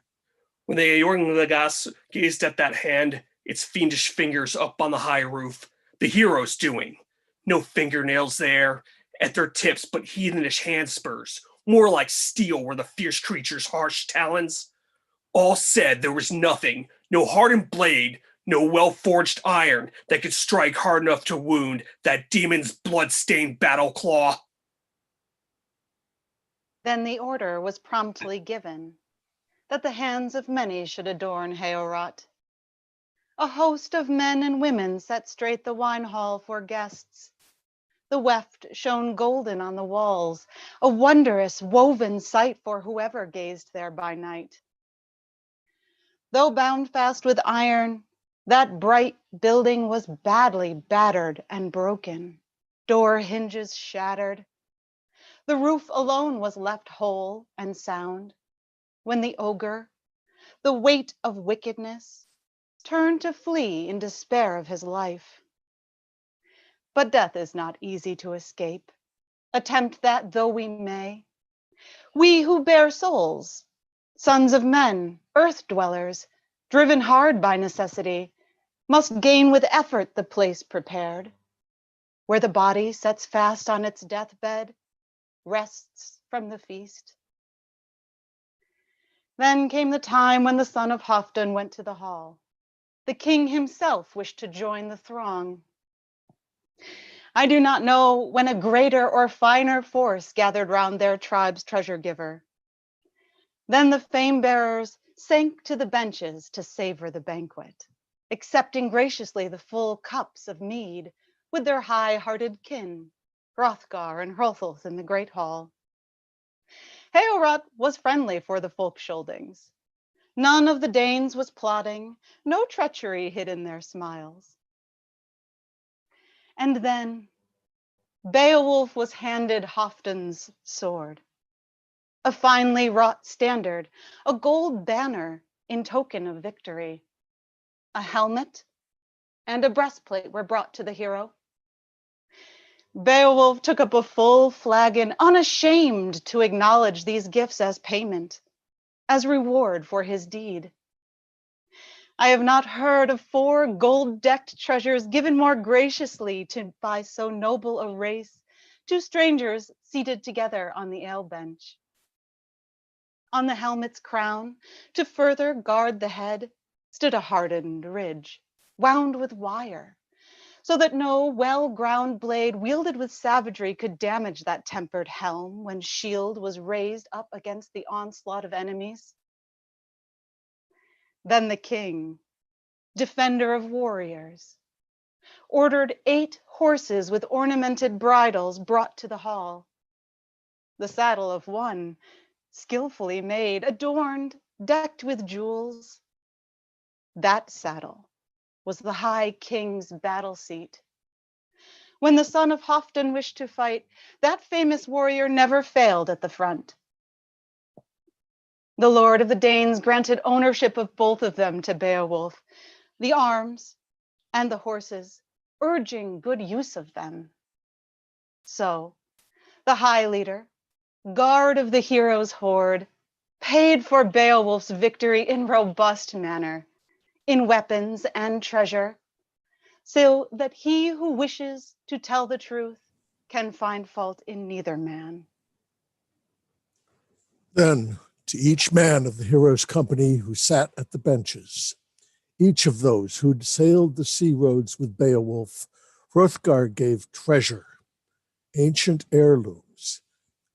When the Eornlegas gazed at that hand, its fiendish fingers up on the high roof, the heroes doing. No fingernails there, at their tips but heathenish handspurs, more like steel were the fierce creature's harsh talons. All said there was nothing, no hardened blade, no well-forged iron that could strike hard enough to wound that demon's blood-stained battle claw. Then the order was promptly given, that the hands of many should adorn Heorot. A host of men and women set straight the wine hall for guests. The weft shone golden on the walls, a wondrous woven sight for whoever gazed there by night. Though bound fast with iron, that bright building was badly battered and broken, door hinges shattered. The roof alone was left whole and sound, when the ogre, the weight of wickedness, turned to flee in despair of his life. But death is not easy to escape, attempt that though we may. We who bear souls, sons of men, Earth dwellers, driven hard by necessity, must gain with effort the place prepared, where the body sets fast on its deathbed, rests from the feast. Then came the time when the son of Halfdan went to the hall. The king himself wished to join the throng. I do not know when a greater or finer force gathered round their tribe's treasure giver. Then the fame bearers sank to the benches to savor the banquet, accepting graciously the full cups of mead with their high-hearted kin, Hrothgar and Hrolthulf in the great hall. Heorot was friendly for the folk Scyldings. None of the Danes was plotting, no treachery hid in their smiles. And then Beowulf was handed Halfdan's sword, a finely wrought standard, a gold banner in token of victory. A helmet and a breastplate were brought to the hero. Beowulf took up a full flagon, unashamed to acknowledge these gifts as payment, as reward for his deed. I have not heard of 4 gold-decked treasures given more graciously by so noble a race, to strangers seated together on the ale bench. On the helmet's crown, to further guard the head, stood a hardened ridge, wound with wire, so that no well-ground blade wielded with savagery could damage that tempered helm when shield was raised up against the onslaught of enemies. Then the king, defender of warriors, ordered 8 horses with ornamented bridles brought to the hall. The saddle of one, skillfully made, adorned, decked with jewels. That saddle was the High King's battle seat. When the son of Halfdan wished to fight, that famous warrior never failed at the front. The Lord of the Danes granted ownership of both of them to Beowulf, the arms and the horses, urging good use of them. So, the High Leader, guard of the hero's hoard, paid for Beowulf's victory in robust manner, in weapons and treasure, so that he who wishes to tell the truth can find fault in neither man. Then, to each man of the hero's company who sat at the benches, each of those who'd sailed the sea roads with Beowulf, Hrothgar gave treasure, ancient heirlooms,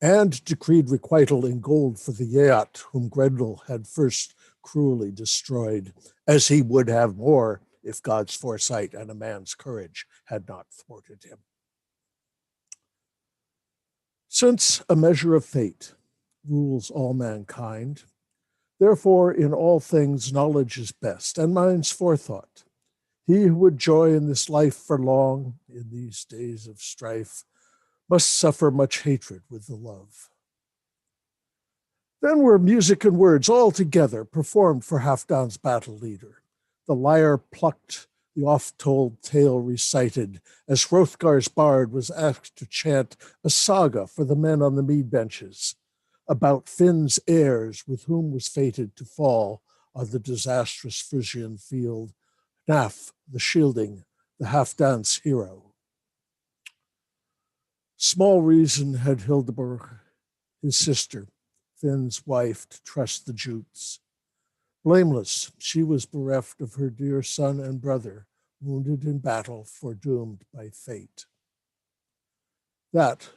and decreed requital in gold for the Geat whom Grendel had first cruelly destroyed, as he would have more if God's foresight and a man's courage had not thwarted him. Since a measure of fate rules all mankind, therefore in all things knowledge is best, and mind's forethought. He who would joy in this life for long, in these days of strife, must suffer much hatred with the love. Then were music and words all together performed for Halfdan's battle leader. The lyre plucked, the oft-told tale recited, as Hrothgar's bard was asked to chant a saga for the men on the mead benches, about Finn's heirs with whom was fated to fall on the disastrous Frisian field, Hnaf, the shielding, the Halfdan's hero. Small reason had Hildeburh, his sister, Finn's wife, to trust the Jutes. Blameless, she was bereft of her dear son and brother, wounded in battle, foredoomed by fate. That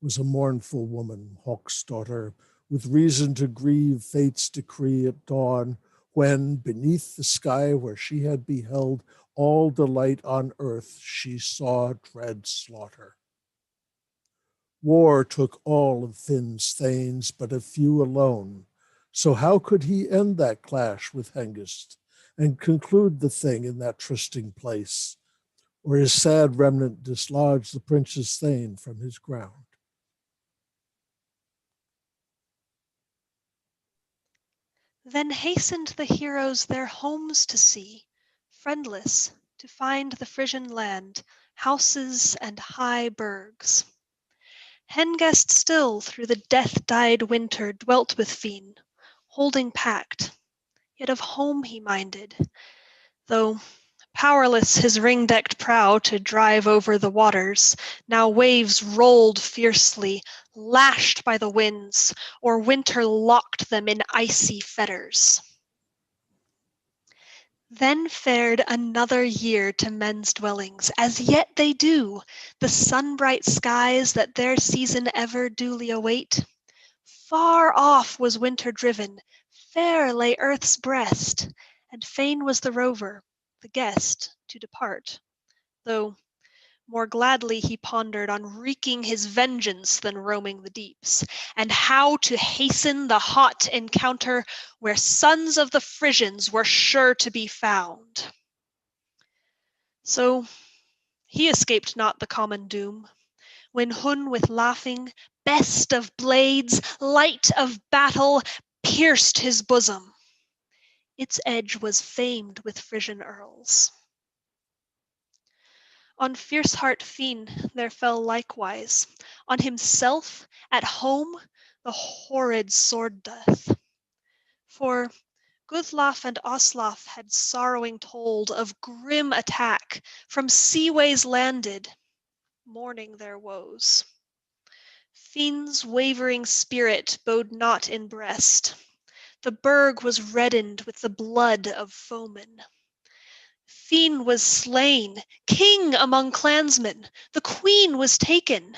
was a mournful woman, Hawk's daughter, with reason to grieve fate's decree at dawn, when, beneath the sky where she had beheld all delight on earth, she saw dread slaughter. War took all of Finn's thanes, but a few alone. So how could he end that clash with Hengist and conclude the thing in that trysting place, or his sad remnant dislodge the prince's thane from his ground? Then hastened the heroes their homes to see, friendless, to find the Frisian land, houses and high burgs. Hengest still through the death-dyed winter dwelt with Finn, holding pact. yet of home he minded, though powerless his ring-decked prow to drive over the waters. Now waves rolled fiercely, lashed by the winds, or winter locked them in icy fetters. Then fared another year to men's dwellings, as yet they do, the sun-bright skies that their season ever duly await. Far off was winter driven, fair lay earth's breast, and fain was the rover, the guest, to depart, though more gladly he pondered on wreaking his vengeance than roaming the deeps, and how to hasten the hot encounter where sons of the Frisians were sure to be found. So he escaped not the common doom, when Hun with laughing, best of blades, light of battle, pierced his bosom. Its edge was famed with Frisian earls. On fierce heart Finn there fell likewise, on himself at home the horrid sword death. For Guthlaf and Oslaf had sorrowing told of grim attack from seaways landed, mourning their woes. Finn's wavering spirit bode not in breast. The burg was reddened with the blood of foemen. Finn was slain, king among clansmen. The queen was taken.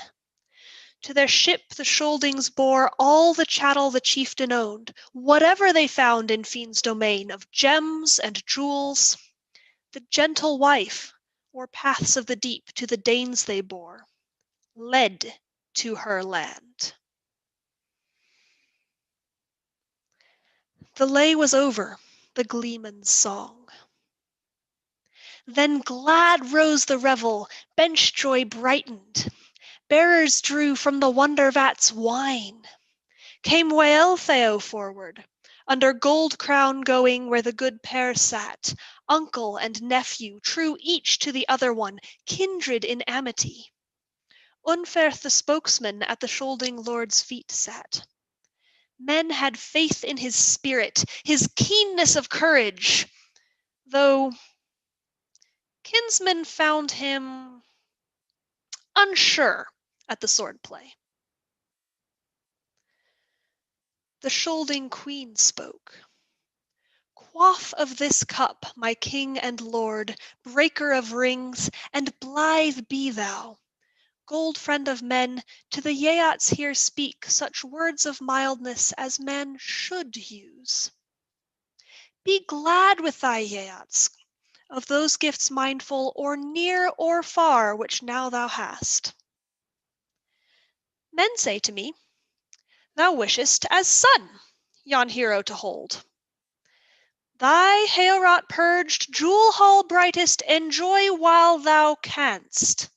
To their ship the Scyldings bore all the chattel the chieftain owned, whatever they found in Finn's domain of gems and jewels. The gentle wife, o'er paths of the deep to the Danes they bore, led to her land. The lay was over, the gleeman's song. Then glad rose the revel, bench joy brightened. Bearers drew from the wonder vats wine. Came Wealhtheow forward, under gold crown going where the good pair sat, uncle and nephew, true each to the other one, kindred in amity. Unferth the spokesman at the Scylding lord's feet sat. Men had faith in his spirit, his keenness of courage, though kinsmen found him unsure at the swordplay. The Scylding queen spoke. Quaff of this cup, my king and lord, breaker of rings, and blithe be thou. Gold friend of men, to the Geats here speak such words of mildness as men should use. Be glad with thy Geats, of those gifts mindful, or near or far, which now thou hast. Men say to me, thou wishest as son yon hero to hold. Thy Heorot purged, jewel hall brightest, enjoy while thou canst,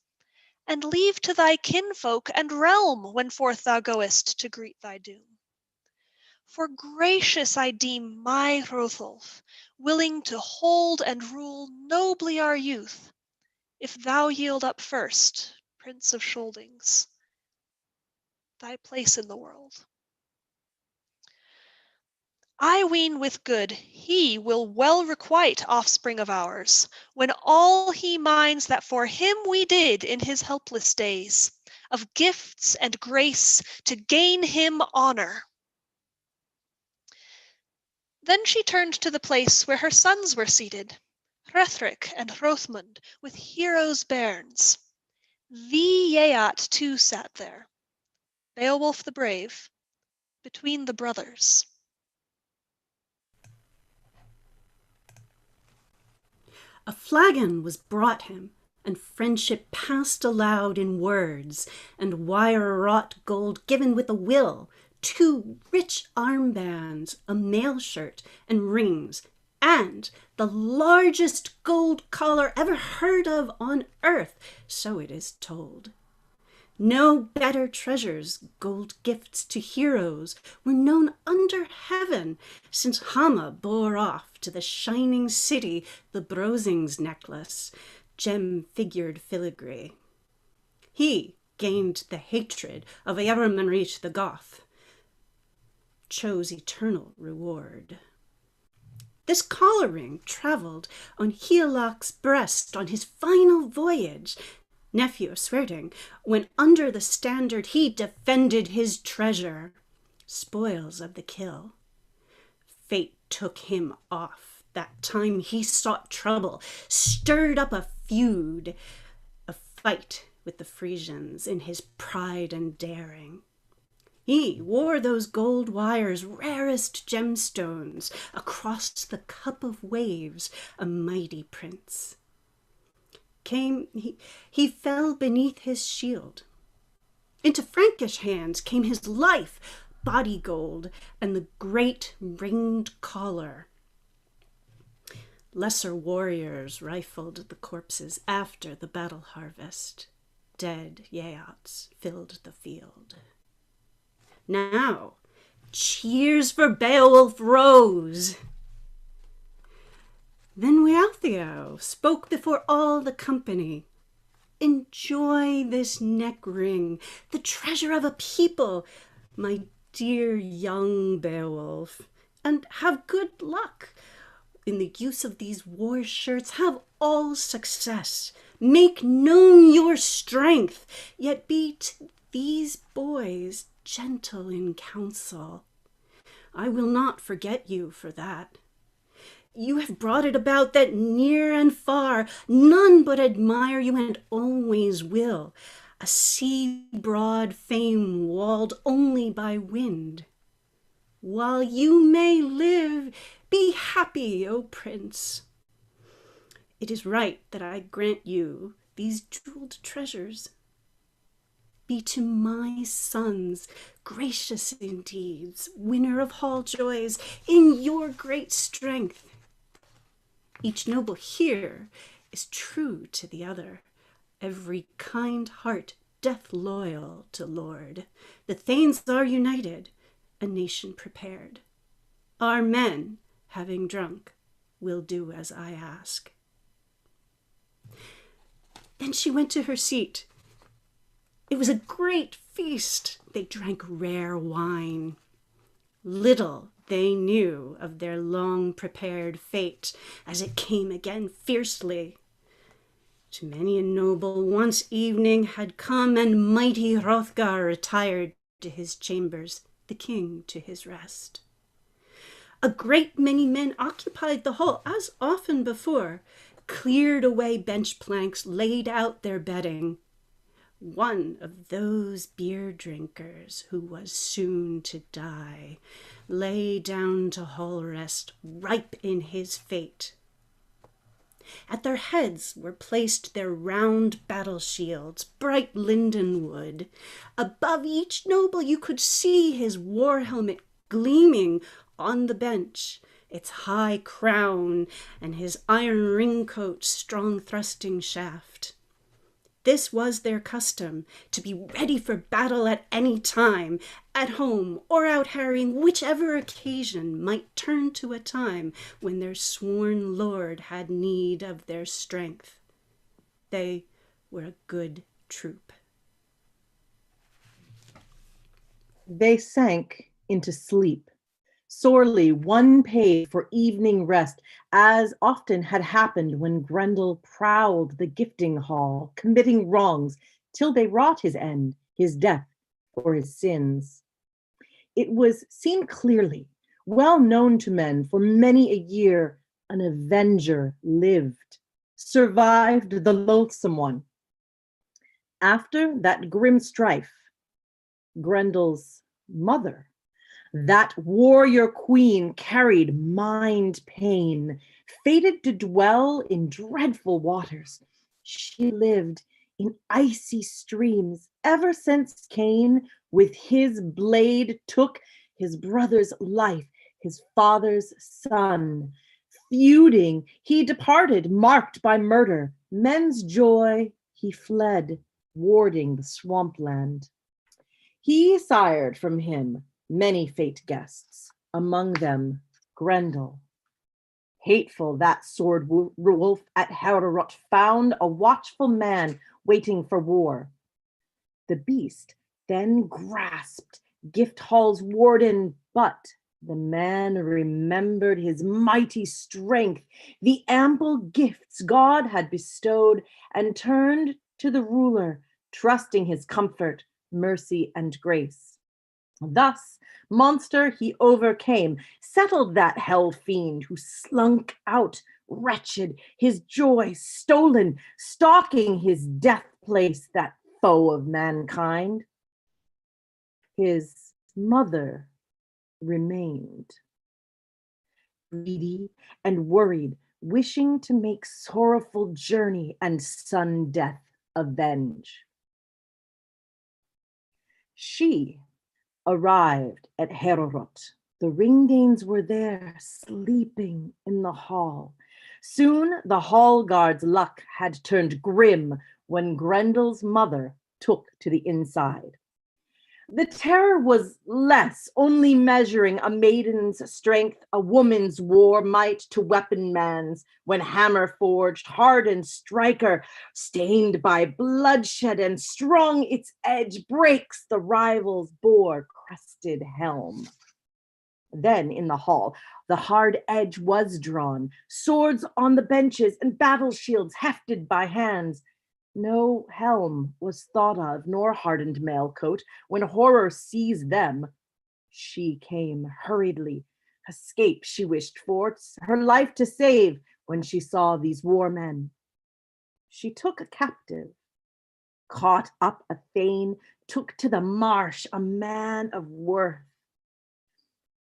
and leave to thy kinfolk and realm when forth thou goest to greet thy doom. For gracious I deem my Hrothulf, willing to hold and rule nobly our youth, if thou yield up first, Prince of Scyldings, thy place in the world. I ween with good he will well requite offspring of ours, when all he minds that for him we did in his helpless days, of gifts and grace to gain him honor. Then she turned to the place where her sons were seated, Hrethric and Hrothmund, with heroes' bairns. The Geat too sat there, Beowulf the Brave, between the brothers. A flagon was brought him, and friendship passed aloud in words, and wire-wrought gold given with a will, 2 rich armbands, a mail shirt, and rings, and the largest gold collar ever heard of on earth, so it is told. No better treasures, gold gifts to heroes, were known under heaven, since Hama bore off to the shining city the Brosing's necklace, gem-figured filigree. He gained the hatred of Eormenrich the Goth, chose eternal reward. This collar ring travelled on Higelac breast on his final voyage, nephew of Swerding, when under the standard he defended his treasure, spoils of the kill. Fate took him off that time he sought trouble, stirred up a feud, a fight with the Frisians in his pride and daring. He wore those gold wires, rarest gemstones, across the cup of waves, a mighty prince. He fell beneath his shield. Into Frankish hands came his life, body gold, and the great ringed collar. Lesser warriors rifled the corpses after the battle harvest. Dead Yeots filled the field. Now, cheers for Beowulf rose. Then Wealhtheow spoke before all the company. Enjoy this neck ring, the treasure of a people, my dear young Beowulf, and have good luck in the use of these war shirts. Have all success. Make known your strength, yet be to these boys gentle in counsel. I will not forget you for that. You have brought it about that near and far none but admire you and always will, a sea-broad fame walled only by wind. While you may live, be happy, O Prince. It is right that I grant you these jeweled treasures. Be to my sons gracious in deeds, winner of hall joys, in your great strength. Each noble here is true to the other, every kind heart doth loyal to lord. The thanes are united, a nation prepared. Our men, having drunk, will do as I ask. Then she went to her seat. It was a great feast. They drank rare wine. Little they knew of their long-prepared fate as it came again fiercely. To many a noble once evening had come, and mighty Hrothgar retired to his chambers, the king to his rest. A great many men occupied the hall, as often before, cleared away bench planks, laid out their bedding. One of those beer drinkers who was soon to die lay down to hall rest, ripe in his fate. At their heads were placed their round battle shields, bright linden wood. Above each noble you could see his war helmet gleaming on the bench, its high crown and his iron ringcoat strong thrusting shaft. This was their custom, to be ready for battle at any time, at home or out harrying, whichever occasion might turn to a time when their sworn lord had need of their strength. They were a good troop. They sank into sleep. Sorely one paid for evening rest, as often had happened when Grendel prowled the gifting hall, committing wrongs till they wrought his end, his death, or his sins. It was seen clearly, well known to men for many a year, an avenger lived, survived the loathsome one. After that grim strife, Grendel's mother, that warrior queen, carried mind pain, fated to dwell in dreadful waters. She lived in icy streams ever since Cain with his blade took his brother's life, his father's son. Feuding, he departed, marked by murder. Men's joy, he fled, warding the swampland. He sired from him many fate guests, among them Grendel. Hateful that sword wolf at Heorot found a watchful man waiting for war. The beast then grasped Gift Hall's warden, but The man remembered his mighty strength, the ample gifts God had bestowed, and turned to the ruler, trusting his comfort, mercy, and grace. Thus, monster he overcame, settled that hell fiend who slunk out wretched, his joy stolen, stalking his death place, that foe of mankind. His mother remained, greedy and worried, wishing to make sorrowful journey and son death avenge. She arrived at Heorot. The Ringdanes were there, sleeping in the hall. Soon the hall guard's luck had turned grim when Grendel's mother took to the inside. The terror was less, only measuring a maiden's strength, a woman's war might to weapon man's, when hammer forged, hardened striker, stained by bloodshed and strong its edge, breaks the rival's boar-crested helm. Then in the hall, the hard edge was drawn, swords on the benches and battle shields hefted by hands. No helm was thought of, nor hardened mailcoat. When horror seized them, she came hurriedly. Escape she wished for, her life to save, when she saw these war men. She took a captive, caught up a thane, took to the marsh a man of worth.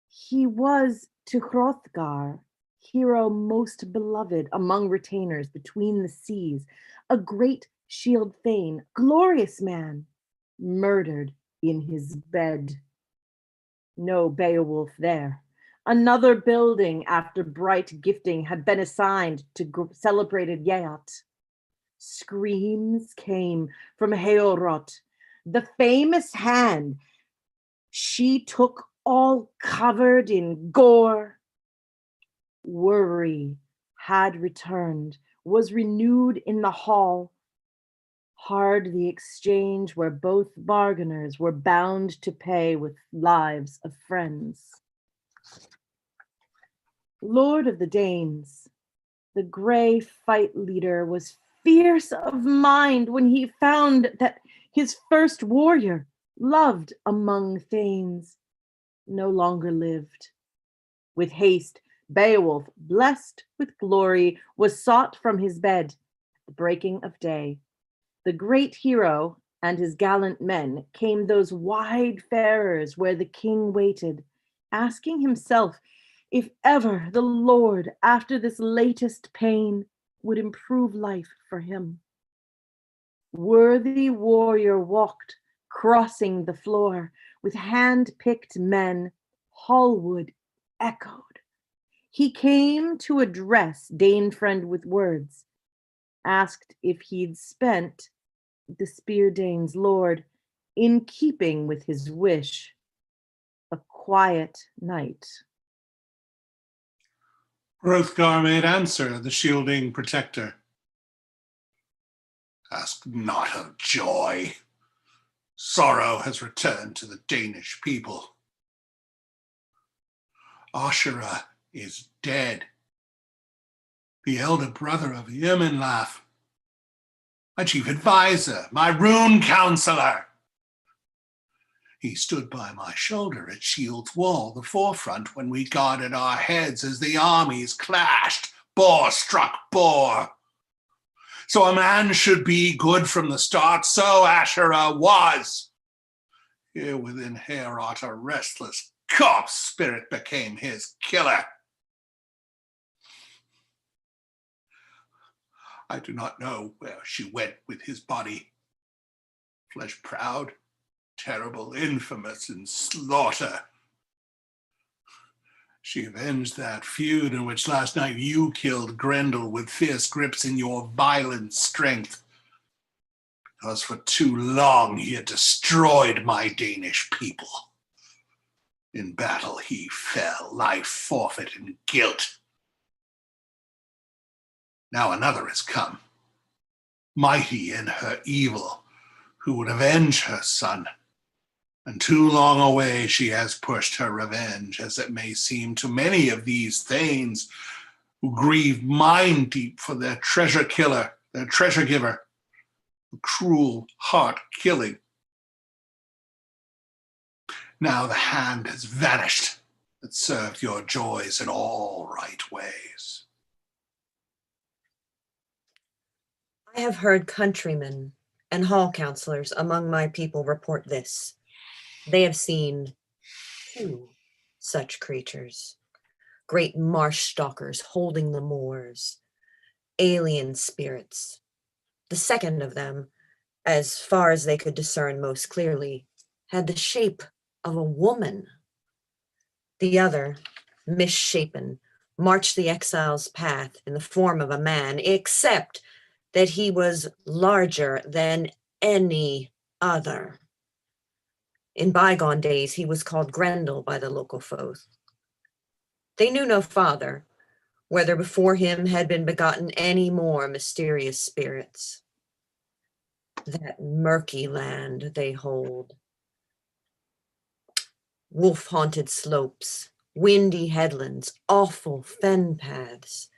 He was to Hrothgar, hero most beloved among retainers between the seas, a great shield thane, glorious man, murdered in his bed. No Beowulf there. Another building after bright gifting had been assigned to celebrated Yeat. Screams came from Heorot, the famous hand. She took all covered in gore. Worry had returned, was renewed in the hall. Hard the exchange where both bargainers were bound to pay with lives of friends. Lord of the Danes, the gray fight leader, was fierce of mind when he found that his first warrior, loved among thanes, no longer lived. With haste, Beowulf, blessed with glory, was sought from his bed at the breaking of day. The great hero and his gallant men came those wide farers where the king waited, asking himself if ever the Lord, after this latest pain, would improve life for him. Worthy warrior walked, crossing the floor, with hand-picked men, Hallwood echoed. He came to address Dane friend with words, asked if he'd spent the Spear Dane's lord, in keeping with his wish, a quiet night. Hrothgar made answer, the shielding protector. Ask not of joy. Sorrow has returned to the Danish people. Ashura is dead. The elder brother of Irminlaf, my chief advisor, my rune counselor. He stood by my shoulder at Shield's wall, the forefront, when we guarded our heads as the armies clashed, boar struck boar. So a man should be good from the start, so Ashura was. Here within Heorot, a restless corpse spirit became his killer. I do not know where she went with his body. Flesh proud, terrible, infamous in slaughter. She avenged that feud in which last night you killed Grendel with fierce grips in your violent strength. Because for too long he had destroyed my Danish people. In battle he fell, life forfeit and guilt. Now another has come, mighty in her evil, who would avenge her son. and too long away she has pushed her revenge, as it may seem to many of these thanes who grieve mind deep for their treasure killer, their treasure giver, the cruel heart killing. Now the hand has vanished that served your joys in all right ways. I have heard countrymen and hall counselors among my people report this. They have seen 2 such creatures, great marsh stalkers holding the moors, alien spirits. The second of them, as far as they could discern most clearly, had the shape of a woman. The other, misshapen, marched the exile's path in the form of a man, except that he was larger than any other. In bygone days, he was called Grendel by the local folk. They knew no father, whether before him had been begotten any more mysterious spirits. That murky land they hold. Wolf-haunted slopes, windy headlands, awful fen paths,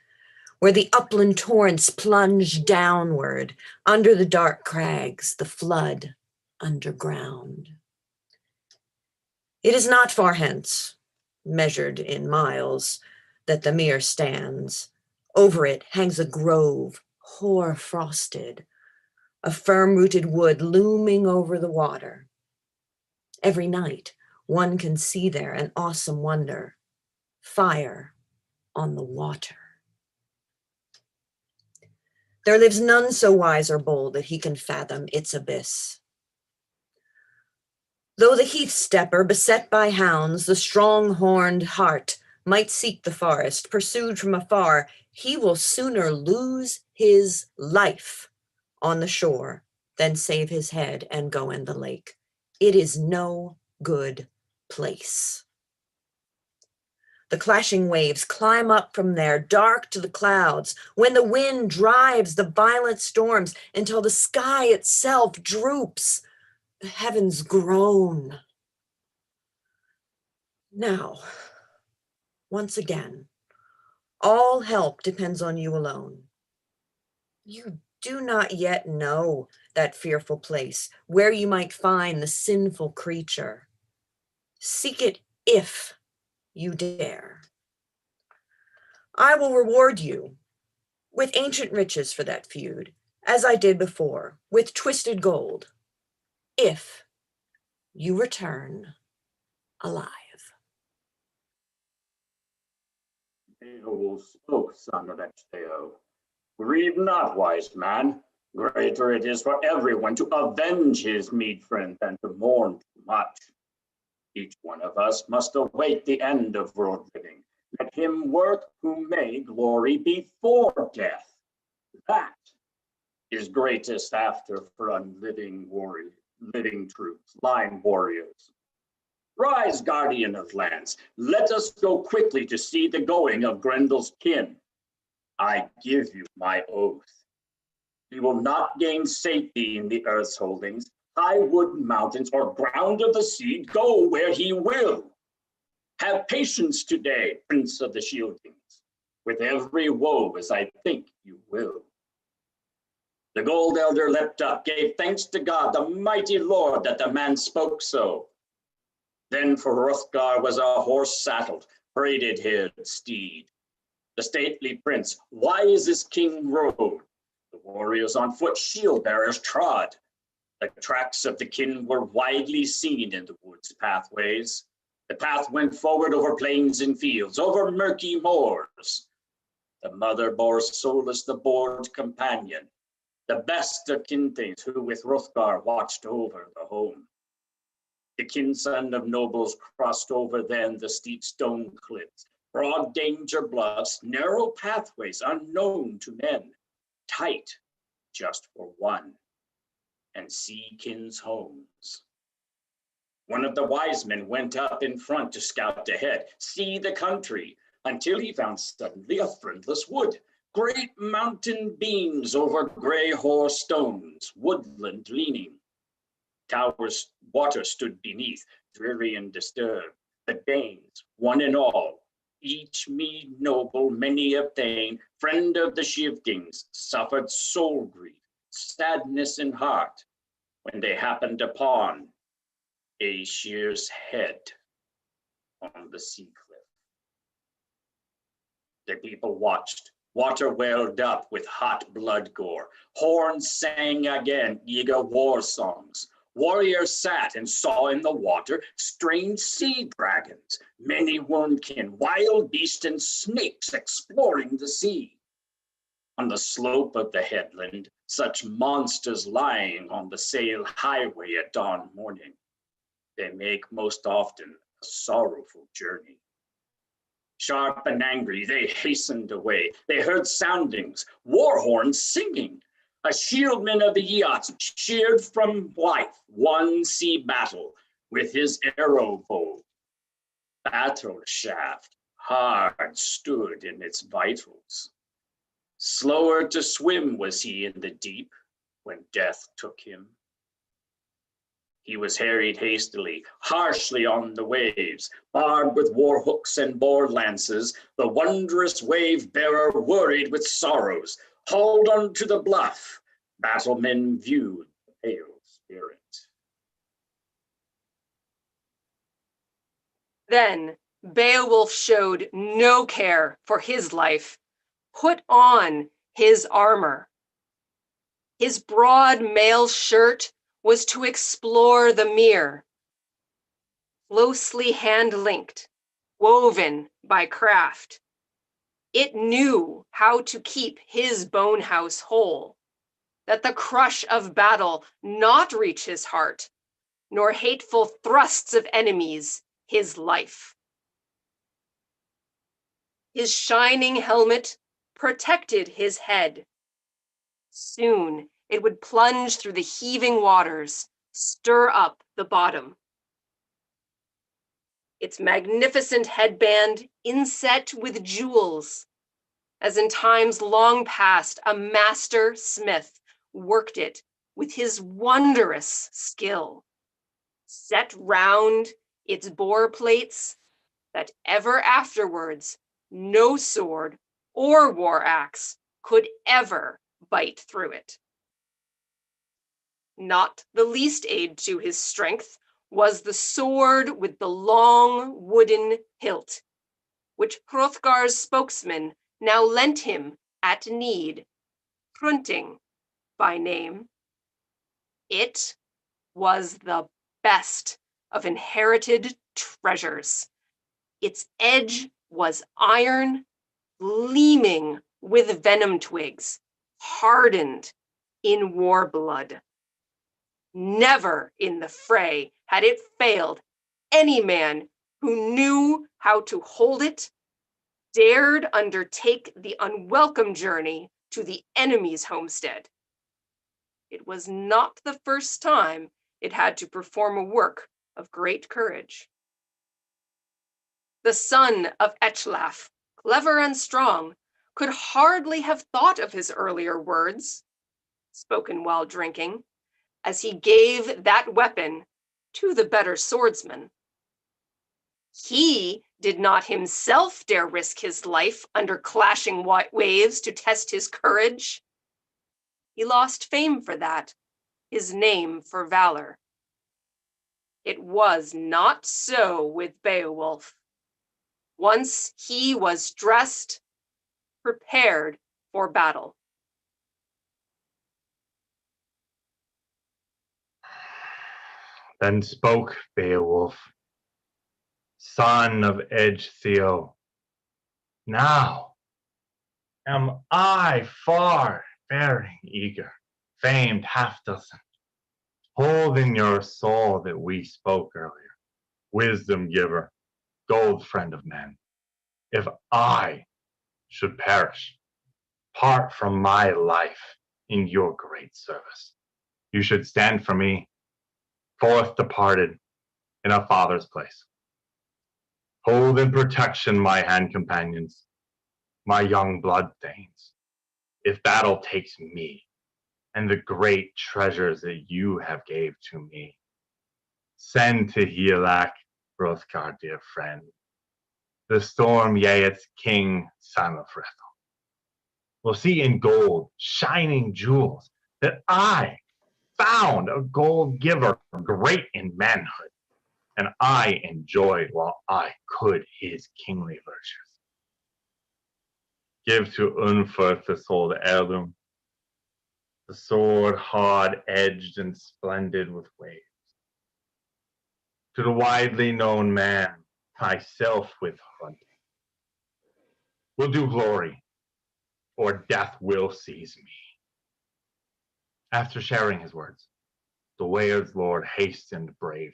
where the upland torrents plunge downward, under the dark crags, the flood underground. It is not far hence, measured in miles, that the mere stands. Over it hangs a grove, hoar-frosted, a firm-rooted wood looming over the water. Every night, one can see there an awesome wonder, fire on the water. There lives none so wise or bold that he can fathom its abyss. Though the heath stepper, beset by hounds, the strong-horned hart, might seek the forest, pursued from afar, he will sooner lose his life on the shore than save his head and go in the lake. It is no good place. The clashing waves climb up from there, dark to the clouds, when the wind drives the violent storms until the sky itself droops, the heavens groan. Now, once again, all help depends on you alone. You do not yet know that fearful place where you might find the sinful creature. Seek it if you dare. I will reward you with ancient riches for that feud, as I did before, with twisted gold, if you return alive. Beowulf spoke, son of Ecgtheow. Grieve not, wise man. Greater it is for everyone to avenge his mead friend than to mourn too much. Each one of us must await the end of world living. Let him work who may glory before death. That is greatest after for unliving warrior, living troops, line warriors. Rise, guardian of lands. Let us go quickly to see the going of Grendel's kin. I give you my oath. He will not gain safety in the earth's holdings, high wood mountains, or ground of the sea, go where he will. Have patience today, Prince of the Shieldings, with every woe as I think you will. The Gold Elder leapt up, gave thanks to God, the mighty Lord, that the man spoke so. Then for Hrothgar was a horse saddled, braided-haired steed. The stately prince, wise as king rode. The warriors on foot, shield-bearers trod. The tracks of the kin were widely seen in the woods' pathways. The path went forward over plains and fields, over murky moors. The mother bore Solus the bored companion, the best of kin-thanes who with Hrothgar watched over the home. The kinson of nobles crossed over then the steep stone cliffs, broad danger bluffs, narrow pathways unknown to men, tight just for one, and sea-kins' homes. One of the wise men went up in front to scout ahead, see the country, until he found suddenly a friendless wood, great mountain beams over gray hoar stones, woodland leaning. towers water stood beneath, dreary and disturbed. The Danes, one and all, each meed noble, many obtain, friend of the shieldings, suffered soul grief, sadness in heart, when they happened upon Aesir's head on the sea cliff. The people watched. Water welled up with hot blood gore. Horns sang again eager war songs. Warriors sat and saw in the water strange sea dragons, many wormkin, wild beasts, and snakes exploring the sea. On the slope of the headland, such monsters lying on the sail highway at dawn morning. They make most often a sorrowful journey. Sharp and angry, they hastened away. They heard soundings, war horns singing. A shieldman of the yachts cheered from life one sea battle with his arrow bow. Battle shaft hard stood in its vitals. Slower to swim was he in the deep when death took him. He was harried hastily, harshly on the waves, barbed with war hooks and boar lances. The wondrous wave bearer worried with sorrows, hauled unto the bluff. Battlemen viewed the pale spirit. Then Beowulf showed no care for his life, put on his armor. His broad mail shirt was to explore the mere, closely hand-linked, woven by craft. It knew how to keep his bone house whole, that the crush of battle not reach his heart, nor hateful thrusts of enemies his life. His shining helmet protected his head. Soon it would plunge through the heaving waters, stir up the bottom. Its magnificent headband inset with jewels, as in times long past a master smith worked it with his wondrous skill, set round its bore plates that ever afterwards no sword or war axe could ever bite through it. Not the least aid to his strength was the sword with the long wooden hilt, which Hrothgar's spokesman now lent him at need, Hrunting by name. It was the best of inherited treasures. Its edge was iron, gleaming with venom twigs, hardened in war blood. Never in the fray had it failed any man who knew how to hold it, dared undertake the unwelcome journey to the enemy's homestead. It was not the first time it had to perform a work of great courage. The son of Ecglaf, clever and strong, could hardly have thought of his earlier words, spoken while drinking, as he gave that weapon to the better swordsman. He did not himself dare risk his life under clashing waves to test his courage. He lost fame for that, his name for valor. It was not so with Beowulf. Once he was dressed, prepared for battle. Then spoke Beowulf, son of Ecgtheow. Now am I far faring eager, famed half-dozen. Hold in your soul that we spoke earlier, wisdom giver, gold friend of men. If I should perish, part from my life in your great service, you should stand for me, forth departed in a father's place. Hold in protection my hand companions, my young blood thanes, if battle takes me and the great treasures that you have gave to me. Send to Helak, Hrothgar, dear friend, the storm Yaeth's king, Samothrath. We'll see in gold, shining jewels, that I found a gold giver great in manhood, and I enjoyed while I could his kingly virtues. Give to Unferth this old heirloom, the sword hard-edged and splendid with waves. To the widely known man, thyself with hunting. Will do glory, or death will seize me. After sharing his words, the Waird's lord hastened bravely,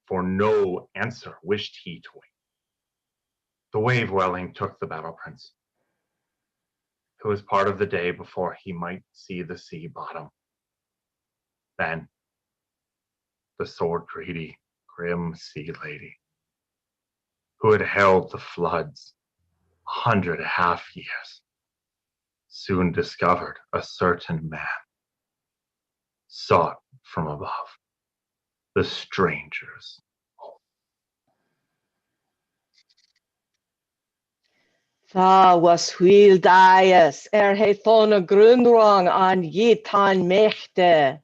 for no answer wished he to wait. The wave-welling took the battle prince. It was part of the day before he might see the sea bottom. Then, the sword-greedy, grim sea lady, who had held the floods 100.5 years, soon discovered a certain man, sought from above, the stranger's home. Tha was hwyl dias he thona grundrong an yitan mechte.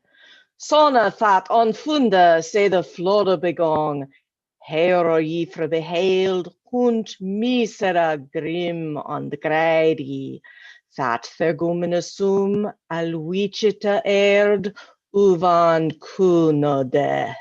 Sona that on funda say the flora begong. Hero ye for beheld hund misera grim on the grady. That thegumina sum alwichita erd uvan kunode.